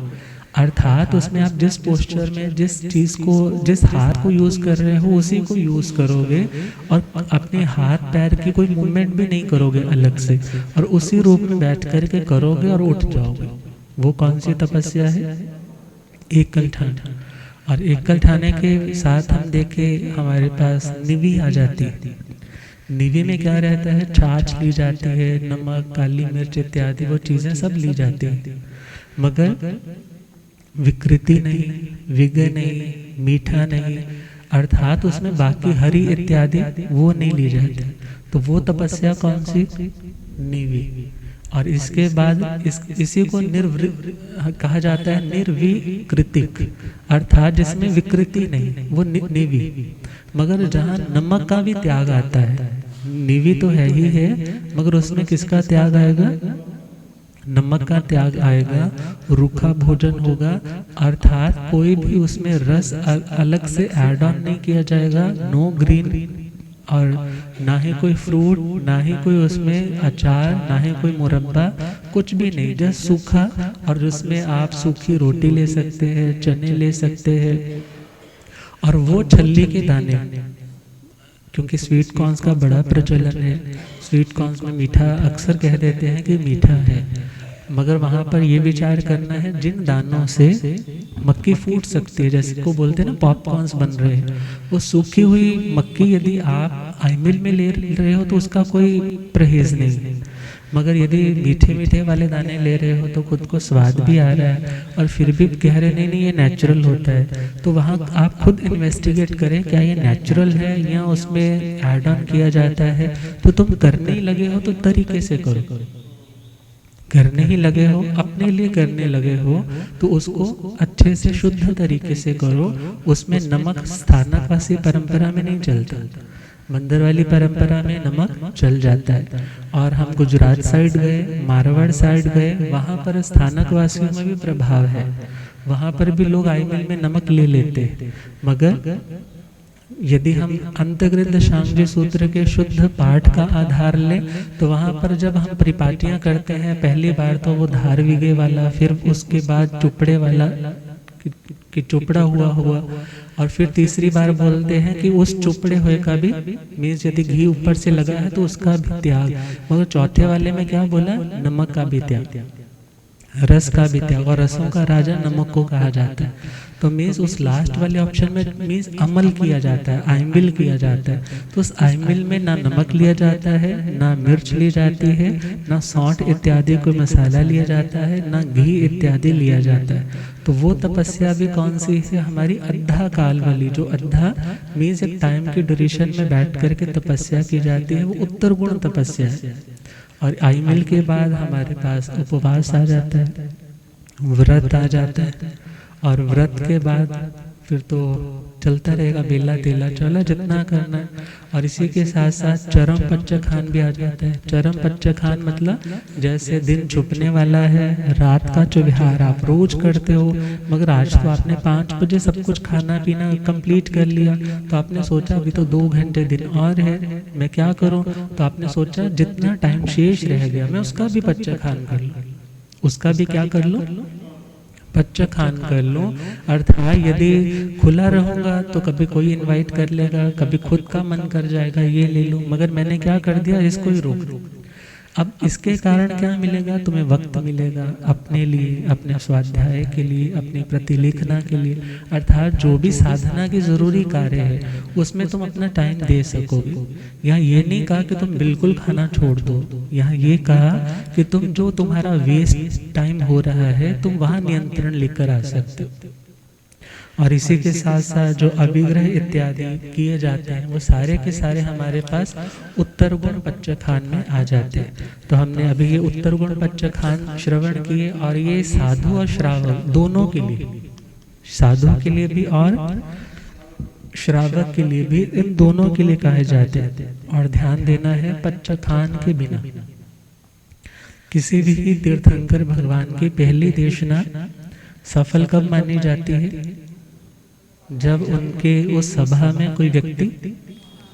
अर्थात उसमें आप जिस पोस्चर में जिस चीज को, जिस हाथ को यूज कर रहे हो उसी को यूज करोगे, और अपने हाथ पैर की कोई मूवमेंट भी नहीं करोगे अलग से, और उसी रूप में बैठ करके करोगे और उठ जाओगे। वो कौन सी तपस्या है? एकल ठाना। और एकल ठाने के साथ हम देखें हमारे पास निवी आ जाती है। निवी में क्या रहता है? छाछ ली जाती है, नमक, काली मिर्च इत्यादि वो चीज़ें सब ली जाती हैं, मगर विकृति नहीं, विग नहीं, मीठा नहीं, अर्थात उसमें बाकी हरी इत्यादि वो नहीं ली जाती। तो वो तपस्या कौन सी? निवी। और इसके बाद इसी को कहा जाता है निर्विकृतिक, अर्थात जिसमें विकृति नहीं, वो निवी। मगर जहाँ नमक का भी त्याग आता है, निवी तो है ही है, मगर उसमें किसका त्याग आएगा? नमक का त्याग आएगा, रूखा भोजन होगा, अर्थात कोई भी उसमें रस अलग से ऐड ऑन नहीं किया जाएगा, नो ग्रीन, और ना ही कोई फ्रूट, ना ही कोई उसमें अचार, ना ही कोई मुरब्बा, कुछ भी नहीं, जस्ट सूखा। और उसमें आप सूखी रोटी ले सकते हैं, चने ले सकते हैं, और वो छल्ली के दाने, क्योंकि स्वीट कॉर्न्स का बड़ा प्रचलन है, स्वीट कॉर्न्स में मीठा अक्सर कह देते हैं कि मीठा है, मगर वहाँ पर ये विचार करना है जिन दानों से मक्की फूट सकती है, जैसे को बोलते हैं ना पॉपकॉर्न्स बन रहे हैं, वो सूखी हुई मक्की यदि आप आई मिल में ले रहे हो तो उसका कोई परहेज नहीं, मगर यदि मीठे मीठे वाले दाने ले रहे हो तो खुद को स्वाद भी आ रहा है और फिर भी कह रहे नहीं नहीं ये नेचुरल होता है, तो वहाँ आप खुद इन्वेस्टिगेट करें क्या ये नेचुरल है या उसमें ऐड ऑन किया जाता है। तो तुम करने ही लगे हो तो तरीके से करो, करने ही लगे हो, अपने लिए करने लगे हो तो उसको अच्छे से शुद्ध तरीके से करो। उसमें नमक स्थानकवासी परंपरा में नहीं चलता, मंदिर वाली परंपरा में नमक चल जाता है। और हम गुजरात साइड गए, मारवाड़ साइड गए, वहाँ पर स्थानकवासियों में भी प्रभाव है, वहाँ पर भी लोग आई मिल में नमक ले लेते, मगर यदि हम अंतग्रंथ शांग्य सूत्र के शुद्ध पाठ का आधार लें तो वहाँ पर जब हम परिपाटियाँ करते हैं, पहली बार तो वो धार विगे वाला, फिर उसके बाद चुपड़े वाला कि चुपड़ा हुआ, और फिर तीसरी बार बोलते हैं कि उस चुपड़े हुए का भी मीन्स यदि घी ऊपर से लगा है तो उसका भी त्याग, मगर चौथे वाले में क्या बोला, नमक का भी त्याग, रस का भी त्याग, और रसों का राजा नमक को कहा जाता है। तो मीन्स उस लास्ट वाले ऑप्शन में मीन्स अमल किया जाता है, आइमिल किया जाता है, तो उस आइमिल में ना नमक लिया जाता है, ना मिर्च ली जाती है, ना सौंठ इत्यादि कोई मसाला लिया जाता है, ना घी इत्यादि लिया जाता है। तो वो तपस्या भी कौन सी है, हमारी अद्धा काल वाली, जो अद्धा मीन्स एक टाइम की ड्यूरेशन में बैठ करके तपस्या की जाती है, वो उत्तर गुण तपस्या है। और आई मिल के बाद हमारे पास उपवास आ जाता है, व्रत आ जाता है, और व्रत के बाद फिर तो चलता रहेगा बेला तेला चला जितना करना है। और इसी के साथ साथ चरम पच्चखान भी आ जाता है। चरम पच्चखान मतलब जैसे दिन छुपने वाला है, रात का जो विहार आप रोज करते हो, मगर आज तो आपने 5 बजे सब कुछ खाना पीना कंप्लीट कर लिया, तो आपने सोचा अभी तो 2 घंटे दिन और है, मैं क्या करूं, तो आपने सोचा जितना टाइम शेष रह गया मैं उसका भी पच्चखान कर लूं, उसका भी क्या कर लूं, पच्चखान कर लूं। अर्थात यदि खुला रहूंगा तो कभी कोई इनवाइट कर लेगा, कभी खुद का मन कर जाएगा ये ले लूं, मगर मैंने क्या कर दिया, इसको ही रोक दूं। अब इसके कारण क्या मिलेगा, तुम्हें वक्त मिलेगा अपने लिए, अपने स्वाध्याय के लिए, अपनी प्रतिलिखना के लिए, अर्थात जो भी साधना की जरूरी कार्य है उसमें तुम अपना टाइम दे सकोगे। यहाँ ये नहीं कहा कि तुम बिल्कुल खाना छोड़ दो, यहाँ ये कहा कि तुम जो तुम्हारा वेस्ट टाइम हो रहा है तुम वहाँ नियंत्रण लेकर आ सकते हो। और इसी के साथ साथ जो अभिग्रह इत्यादि किए जाते हैं वो सारे के सारे हमारे पास उत्तर गुण पच्चखान में आ जाते हैं। तो हमने अभी ये उत्तर गुण पच्चखान श्रवण किए, और ये साधु और श्रावक दोनों के लिए, साधु के लिए भी और श्रावक के लिए भी, इन दोनों के लिए कहे जाते हैं। और ध्यान देना है पच्चखान के बिना किसी भी तीर्थंकर भगवान की पहली देशना सफल कब मानी जाती है, जब उनके उस सभा में कोई व्यक्ति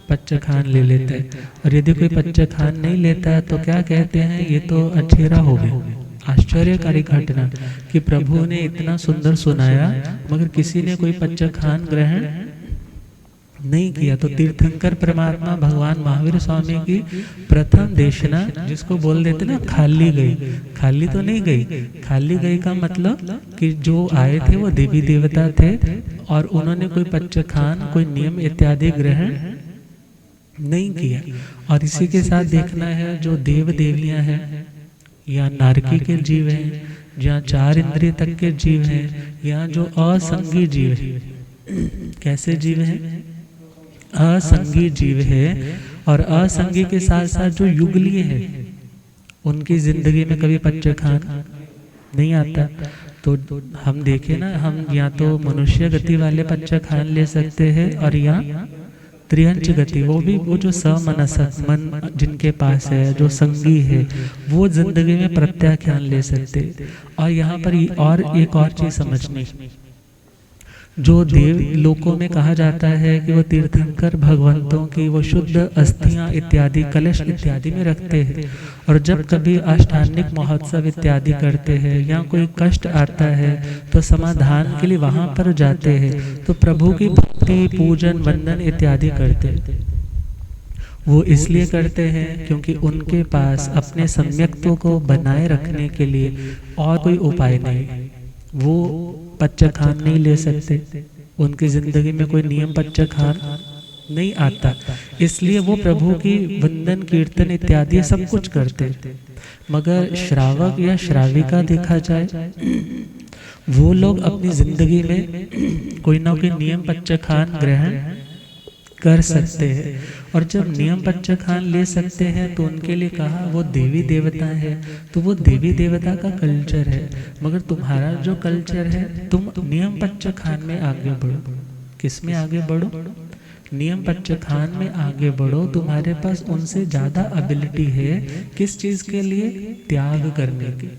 पच्चखान ले लेता है। और यदि कोई पच्चखान नहीं लेता है तो क्या कहते हैं, ये तो अछेरा हो गया। आश्चर्यकारी घटना कि प्रभु ने इतना सुंदर सुनाया मगर किसी ने कोई पच्चखान ग्रहण नहीं किया। तो तीर्थंकर परमात्मा भगवान महावीर स्वामी की प्रथम देशना, जिसको बोल देते ना खाली गई, खाली तो नहीं गई, खाली गई का मतलब कि जो आए थे वो देवी देवता थे और उन्होंने कोई पच्चखान, कोई नियम इत्यादि ग्रहण नहीं किया। और इसी के साथ देखना है जो देव देवियां हैं या नारकी के जीव हैं, जहाँ 4 इंद्रिय तक के जीव हैं, या जो असंगी जीव है, कैसे जीव हैं, असंगी जीव है। और असंगी के साथ साथ जो युगलीय है उनकी जिंदगी में कभी पच्चखान नहीं आता। तो हम देखें ना, हम या तो मनुष्य गति वाले पच्चखान ले सकते हैं और या त्रियंच गति, वो जो समनसक मन जिनके पास है, जो संगी है, वो जिंदगी में प्रत्याख्यान ले सकते। और यहाँ पर और एक और चीज समझनी, जो देव लोकों में कहा जाता है कि वो तीर्थंकर भगवंतों की वो शुद्ध अस्थियां इत्यादि कलश इत्यादि में रखते हैं, और जब कभी अष्टांगिक महोत्सव इत्यादि करते हैं या कोई कष्ट आता है तो समाधान के लिए वहां पर जाते हैं, तो प्रभु की भक्ति पूजन वंदन इत्यादि करते हैं। वो इसलिए करते हैं क्योंकि उनके पास अपने सम्यक्त्व को बनाए रखने के लिए और कोई उपाय नहीं। वो पच्चखान नहीं ले सकते, उनकी जिंदगी में कोई नियम पच्चखान नहीं आता, इसलिए वो प्रभु की वंदन कीर्तन इत्यादि सब कुछ करते। मगर श्रावक या श्राविका देखा जाए, वो लोग अपनी जिंदगी में कोई ना कोई नियम पच्चखान ग्रहण कर सकते हैं, और जब नियम पच्चखान ले सकते हैं तो उनके लिए कहा वो देवी देवता है, तो वो देवी देवता का कल्चर है। मगर तुम्हारा जो कल्चर है, तुम नियम पच्चखान में आगे बढ़ो। किस में आगे बढ़ो? नियम पच्चखान में आगे बढ़ो। तुम्हारे पास उनसे ज्यादा एबिलिटी है किस चीज के लिए? त्याग करने की।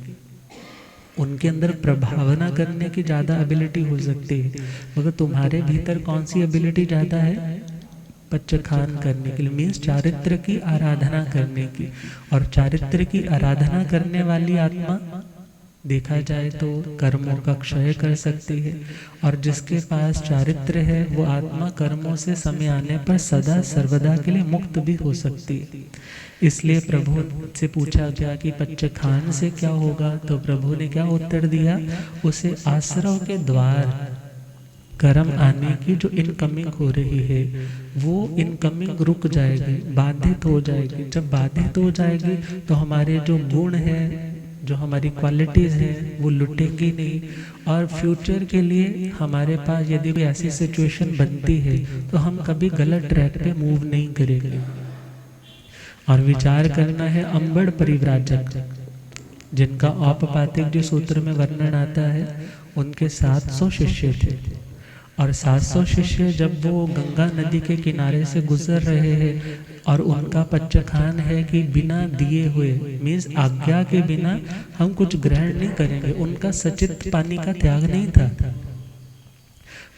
उनके अंदर प्रभावना करने की ज्यादा एबिलिटी हो सकती है, मगर तुम्हारे भीतर कौन सी एबिलिटी ज्यादा है? पच्चखान करने के लिए, मीन्स चारित्र की आराधना करने की। और चारित्र की आराधना करने वाली आत्मा देखा जाए तो कर्मों का क्षय कर सकती है, और जिसके पास चारित्र है वो आत्मा कर्मों से समय आने पर सदा सर्वदा के लिए मुक्त भी हो सकती है। इसलिए प्रभु से पूछा गया कि पच्चखान से क्या होगा, तो प्रभु ने क्या उत्तर दिया? उसे आश्रव के द्वार कर्म आने की जो इनकमिंग हो रही है, वो इनकमिंग रुक जाएगी, बाधित हो जाएगी। जब बाधित हो जाएगी तो हमारे जो गुण हैं, जो हमारी क्वालिटीज हैं, वो लुटेंगी नहीं, और फ्यूचर के लिए हमारे पास यदि कोई ऐसी सिचुएशन बनती है तो हम कभी गलत ट्रैक पे मूव नहीं करेंगे। और विचार करना है अंबड़ परिव्राजक, जिनका औपपातिक जो सूत्र में वर्णन आता है, उनके 700 शिष्य थे, और 700 शिष्य जब वो गंगा नदी के किनारे से गुजर रहे हैं, और उनका पच्चखान है कि बिना दिए हुए, मीन्स आज्ञा के बिना हम कुछ ग्रहण नहीं करेंगे। उनका सचित पानी का त्याग नहीं था,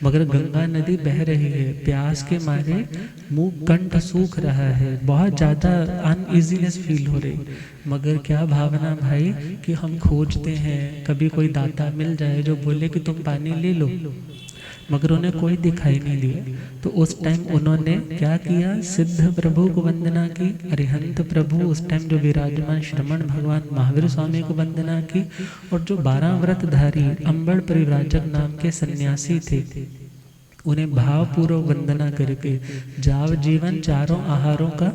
मगर गंगा नदी बह रही है, प्यास के मारे मुंह कंठ सूख रहा है, बहुत ज्यादा अनइजीनेस फील हो रही, मगर क्या भावना भाई कि हम खोजते हैं कभी कोई दाता मिल जाए जो बोले कि तुम पानी ले लो, मगर उन्हें कोई दिखाई नहीं दिया। तो उस टाइम उन्होंने क्या किया? सिद्ध प्रभु को वंदना की, अरिहंत प्रभु उस टाइम जो विराजमान श्रमण भगवान महावीर स्वामी को वंदना की, और जो 12 व्रतधारी अंबड़ परिव्राजक नाम के सन्यासी थे, उन्हें भावपूर्वक वंदना करके जाव जीवन चारों आहारों का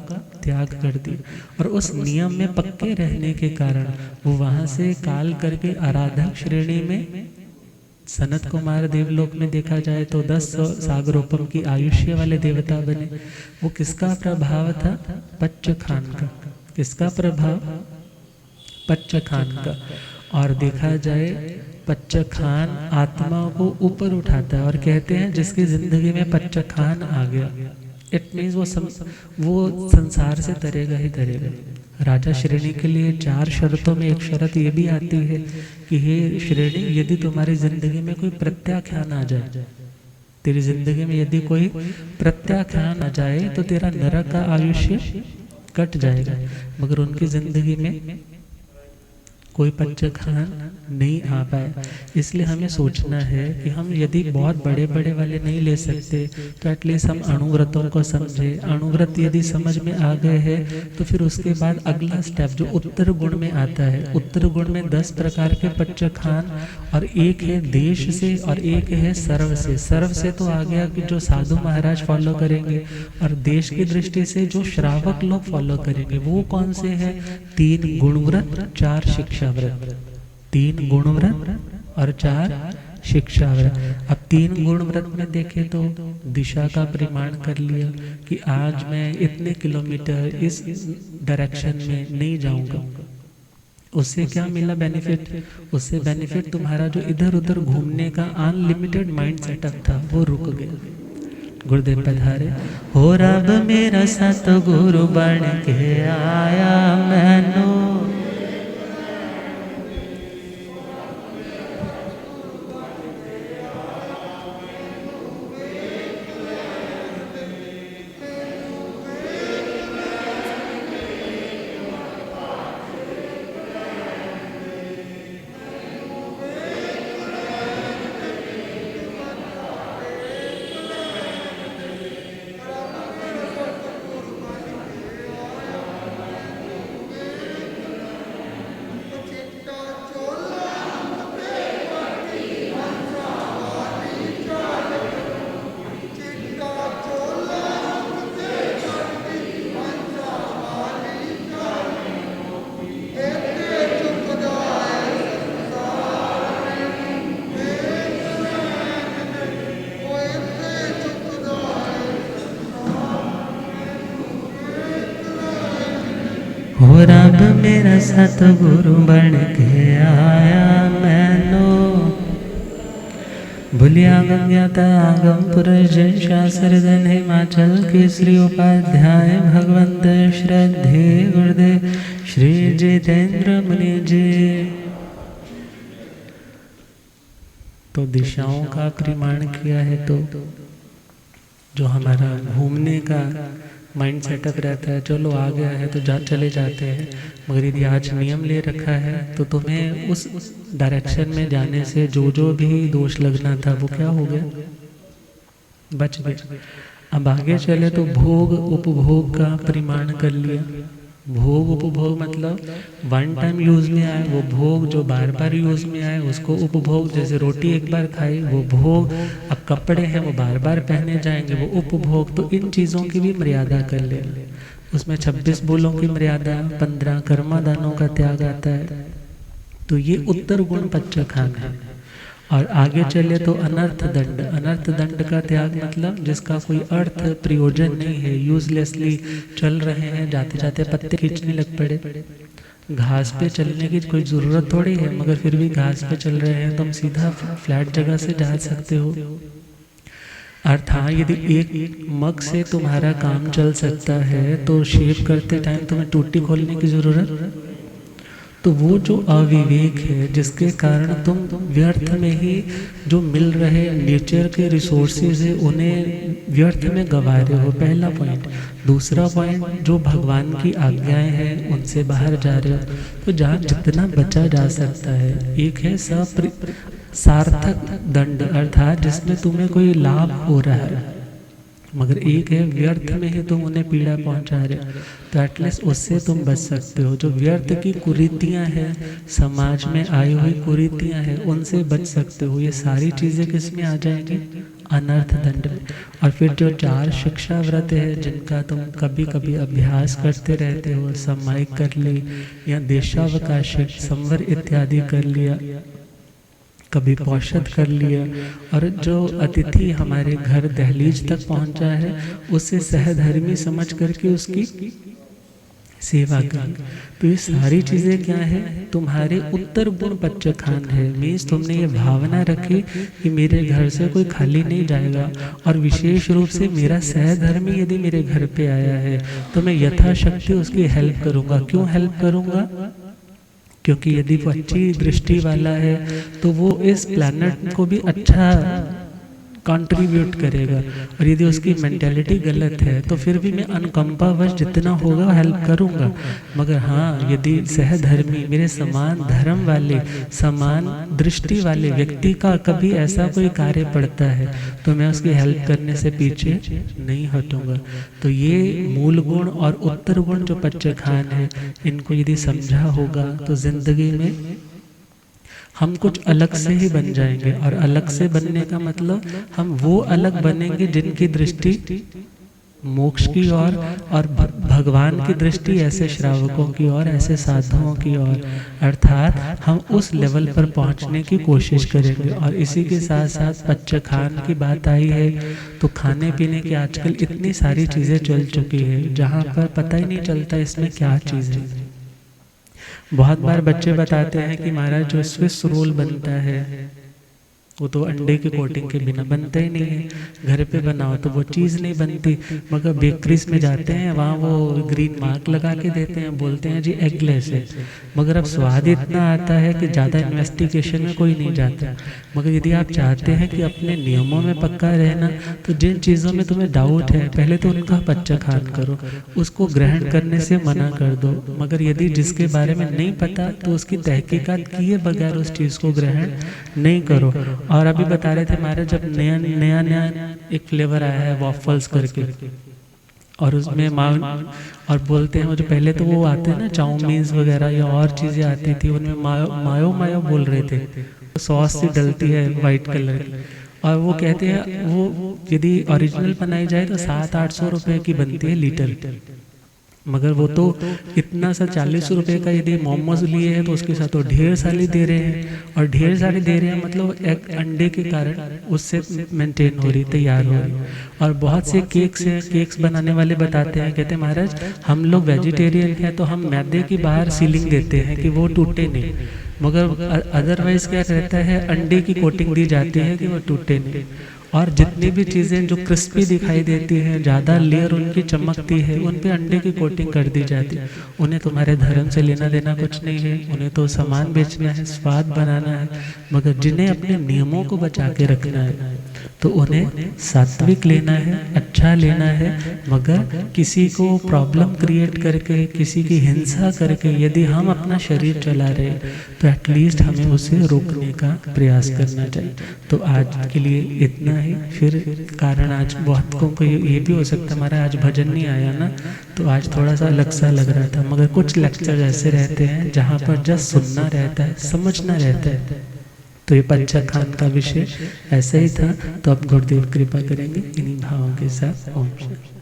त्याग कर दिया। और उस नियम में पक्के रहने के कारण वो वहां से काल करके आराधक श्रेणी में, सनत कुमार देवलोक में देखा जाए तो 10 सागरोपम की आयुष्य वाले देवता बने। वो किसका प्रभाव था? पच्चखान का। किसका प्रभाव? पच्चखान का। और देखा जाए पच्चखान आत्मा को ऊपर उठाता है, और कहते हैं जिसकी जिंदगी में पच्चखान आ गया, इट मीन्स वो संसार से तरेगा ही तरेगा। राजा श्रेणी के लिए 4 शर्तों में एक शर्त ये भी आती है कि हे श्रेणी, यदि तुम्हारी जिंदगी में कोई प्रत्याख्यान आ जाए, तेरी जिंदगी में यदि कोई प्रत्याख्यान आ जाए तो तेरा नरक का आयुष्य कट जाएगा। मगर उनकी जिंदगी में कोई पच्चखान नहीं आ पाया। इसलिए हमें सोचना है कि हम यदि बहुत बड़े बड़े वाले नहीं ले सकते तो एटलीस्ट हम अणुव्रतों को समझे। अणुव्रत यदि समझ में आ गए हैं तो फिर उसके बाद अगला स्टेप जो उत्तर गुण में आता है, उत्तर गुण में 10 प्रकार के पच्चखान, और एक है देश से और एक है सर्व से। सर्व से तो आ गया कि जो साधु महाराज फॉलो करेंगे, और देश की दृष्टि से जो श्रावक लोग फॉलो करेंगे। वो कौन से है? 3 गुणव्रत, 4 शिक्षा व्रत। 3 गुण व्रत और 4 शिक्षा व्रत। अब 3 गुण व्रत में देखे तो दिशा का परिमाण कर लिया कि आज मैं इतने किलोमीटर इस डायरेक्शन में नहीं जाऊंगा। उससे क्या मिला बेनिफिट? उससे बेनिफिट तुम्हारा जो इधर उधर घूमने का अनलिमिटेड माइंड सेटअप था वो रुक गया। गुरुदेव पधारे। हो रब मेरा सतगुरु बन के आया मैनू, हो रब मेरा सतगुरु बन के आया मैनू, भुलिया गंग्याता आगम पुरुष शास्त्रधन हिमाचल केसरी उपाध्याय भगवंत श्रद्धे गुरुदेव श्री जितेंद्र मुनि जी। तो दिशाओं का प्रमाण किया है, तो जो हमारा घूमने का माइंड सेटअप रहता है, चलो आ गया है तो चले जाते हैं, मगर यदि आज नियम ले रखा है तो तुम्हें उस डायरेक्शन में जाने से जो भी दोष लगना था वो क्या हो गया, बच गया। अब आगे चले तो भोग उपभोग का प्रमाण कर लिया। भोग उपभोग मतलब वन टाइम यूज में आए वो भोग, जो बार बार यूज में आए उसको उपभोग। जैसे रोटी एक बार खाई वो भोग, अब कपड़े हैं वो बार बार पहने जाएंगे वो उपभोग। तो इन चीज़ों की भी मर्यादा कर ले। उसमें 26 बोलों की मर्यादा, 15 कर्मादानों का त्याग आता है। तो ये उत्तर गुण पच्चखान है। और आगे चले तो अनर्थ दंड। अनर्थ दंड का त्याग मतलब जिसका कोई अर्थ प्रयोजन नहीं है, यूजलेसली चल रहे हैं, जाते जाते पत्ते खींचने लग पड़े। घास पे चलने की कोई ज़रूरत थोड़ी है, मगर फिर भी घास पे चल रहे हैं, तुम सीधा फ्लैट जगह से जा सकते हो। अर्थात यदि एक मग से तुम्हारा काम चल सकता है तो शेव करते टाइम तुम्हें टूटी खोलने की ज़रूरत। तो वो जो अविवेक है जिसके कारण तुम व्यर्थ में ही जो मिल रहे नेचर के रिसोर्सेज है उन्हें व्यर्थ में गंवा रहे हो, पहला पॉइंट। दूसरा पॉइंट, जो भगवान की आज्ञाएं हैं उनसे बाहर जा रहे हो। तो जहाँ जितना बचा जा सकता है, एक है सार्थक दंड अर्थात जिसमें तुम्हें कोई लाभ हो रहा है, मगर एक है व्यर्थ में ही तुम उन्हें पीड़ा पहुंचा रहे हो। तो एटलीस्ट उससे तुम बच सकते हो। जो व्यर्थ की कुरीतियां हैं, समाज में आई हुई कुरीतियां हैं, उनसे बच सकते हो। ये सारी चीज़ें किस में आ जाएंगी, अनर्थ दंड में। और फिर जो 4 शिक्षा व्रत है जिनका तुम कभी कभी अभ्यास करते रहते हो, सामायिक कर ली या देशावकाशिक संवर इत्यादि कर लिया, कभी पौषध कर लिया, और जो अतिथि हमारे घर दहलीज तक पहुंचा है उसे सहधर्मी समझ करके उसकी सेवा कर। तो ये सारी चीज़ें क्या है, तुम्हारे उत्तर गुण पच्चखान है। मीन्स तुमने ये भावना रखी कि मेरे घर से कोई खाली नहीं जाएगा, और विशेष रूप से मेरा सहधर्मी यदि मेरे घर पे आया है तो मैं यथाशक्ति उसकी हेल्प करूँगा। क्यों हेल्प करूँगा, क्योंकि यदि वो अच्छी दृष्टि वाला है तो वो इस प्लैनेट को भी अच्छा कंट्रीब्यूट करेगा। और यदि उसकी मेंटालिटी गलत है तो फिर भी मैं अनुकंपावश जितना होगा हेल्प करूंगा। मगर हाँ, यदि सहधर्मी मेरे समान धर्म वाले, समान दृष्टि वाले व्यक्ति का कभी ऐसा कोई कार्य पड़ता है तो मैं उसकी हेल्प करने से पीछे नहीं हटूंगा। तो ये मूल गुण और उत्तर गुण जो पच्चखान है, इनको यदि समझा होगा तो जिंदगी में हम कुछ अलग से ही बन जाएंगे। और अलग से बनने का मतलब हम वो अलग बनेंगे जिनकी दृष्टि मोक्ष की ओर और भगवान की दृष्टि ऐसे श्रावकों की ओर, ऐसे साधुओं की ओर। अर्थात हम उस लेवल पर पहुंचने की कोशिश करेंगे। और इसी के साथ साथ पच्चखान की बात आई है तो खाने पीने की आजकल इतनी सारी चीज़ें चल चुकी है जहाँ पर पता ही नहीं चलता इसमें क्या चीज़ है। बहुत बार बच्चे बताते हैं कि महाराज जो स्विस रोल बनता है वो तो अंडे की कोटिंग के बिना बनता ही नहीं है। घर पे बनाओ तो वो चीज़ नहीं बनती, मगर बेकरीज में जाते हैं वहाँ वो ग्रीन मार्क लगा के देते हैं, बोलते हैं जी एगलेस है, मगर अब स्वाद इतना आता है कि ज़्यादा इन्वेस्टिगेशन में कोई नहीं जाता। मगर यदि आप चाहते हैं कि अपने नियमों में पक्का रहना, तो जिन चीज़ों में तुम्हें डाउट है पहले तो उनका पच्चखान करो, उसको ग्रहण करने से मना कर दो। मगर यदि जिसके बारे में नहीं पता तो उसकी तहकीकात किए बगैर उस चीज़ को ग्रहण नहीं करो। और अभी बता रहे थे महाराज, जब नया नया नया एक फ्लेवर आया है वॉफल्स करके, और उसमें और बोलते हैं वो जो पहले तो वो आते हैं ना चाउमीन्स वगैरह या और चीज़ें आती थी, उनमें मायो मायो बोल रहे थे, सॉस सी डलती है वाइट कलर की, और वो कहते हैं वो यदि ओरिजिनल बनाई जाए तो 700-800 रुपये की बनती है लीटर। मगर वो तो इतना सा 40 रुपये का यदि मोमोज लिए हैं तो उसके साथ तो ढेर सारे दे रहे हैं, और ढेर सारे दे रहे हैं मतलब एक अंडे के कारण उससे मेंटेन हो रही, तैयार हो रही। और बहुत से केक्स हैं, केक्स बनाने वाले बताते हैं, कहते हैं महाराज हम लोग वेजिटेरियन हैं तो हम मैदे की बाहर सीलिंग देते हैं कि वो टूटे नहीं, मगर अदरवाइज क्या रहता है अंडे की कोटिंग दी जाती है कि वो टूटे नहीं। और जितनी भी चीज़ें जो क्रिस्पी दिखाई देती हैं, ज़्यादा लेयर उनकी चमकती है, उन पे अंडे की कोटिंग कर दी जाती है। उन्हें तुम्हारे धर्म से लेना देना कुछ नहीं है, उन्हें तो सामान बेचना है, स्वाद बनाना है। मगर जिन्हें अपने नियमों को बचा के रखना है तो उन्हें सात्विक लेना है, अच्छा लेना है। मगर किसी को प्रॉब्लम क्रिएट करके, किसी की हिंसा करके यदि हम अपना शरीर चला रहे तो एटलीस्ट हमें उसे रोकने का प्रयास करना चाहिए। तो आज के लिए इतना ही। फिर कारण आज बहुत को ये भी हो सकता है हमारा आज भजन नहीं आया ना, तो आज थोड़ा सा अलग सा लग रहा था। मगर कुछ लेक्चर ऐसे रहते हैं जहाँ पर जस्ट सुनना रहता है, समझना रहता है। तो ये पच्चखान का विषय ऐसा ही था। तो अब गुरुदेव कृपा करेंगे इन्हीं भावों के साथ। ओम शांति।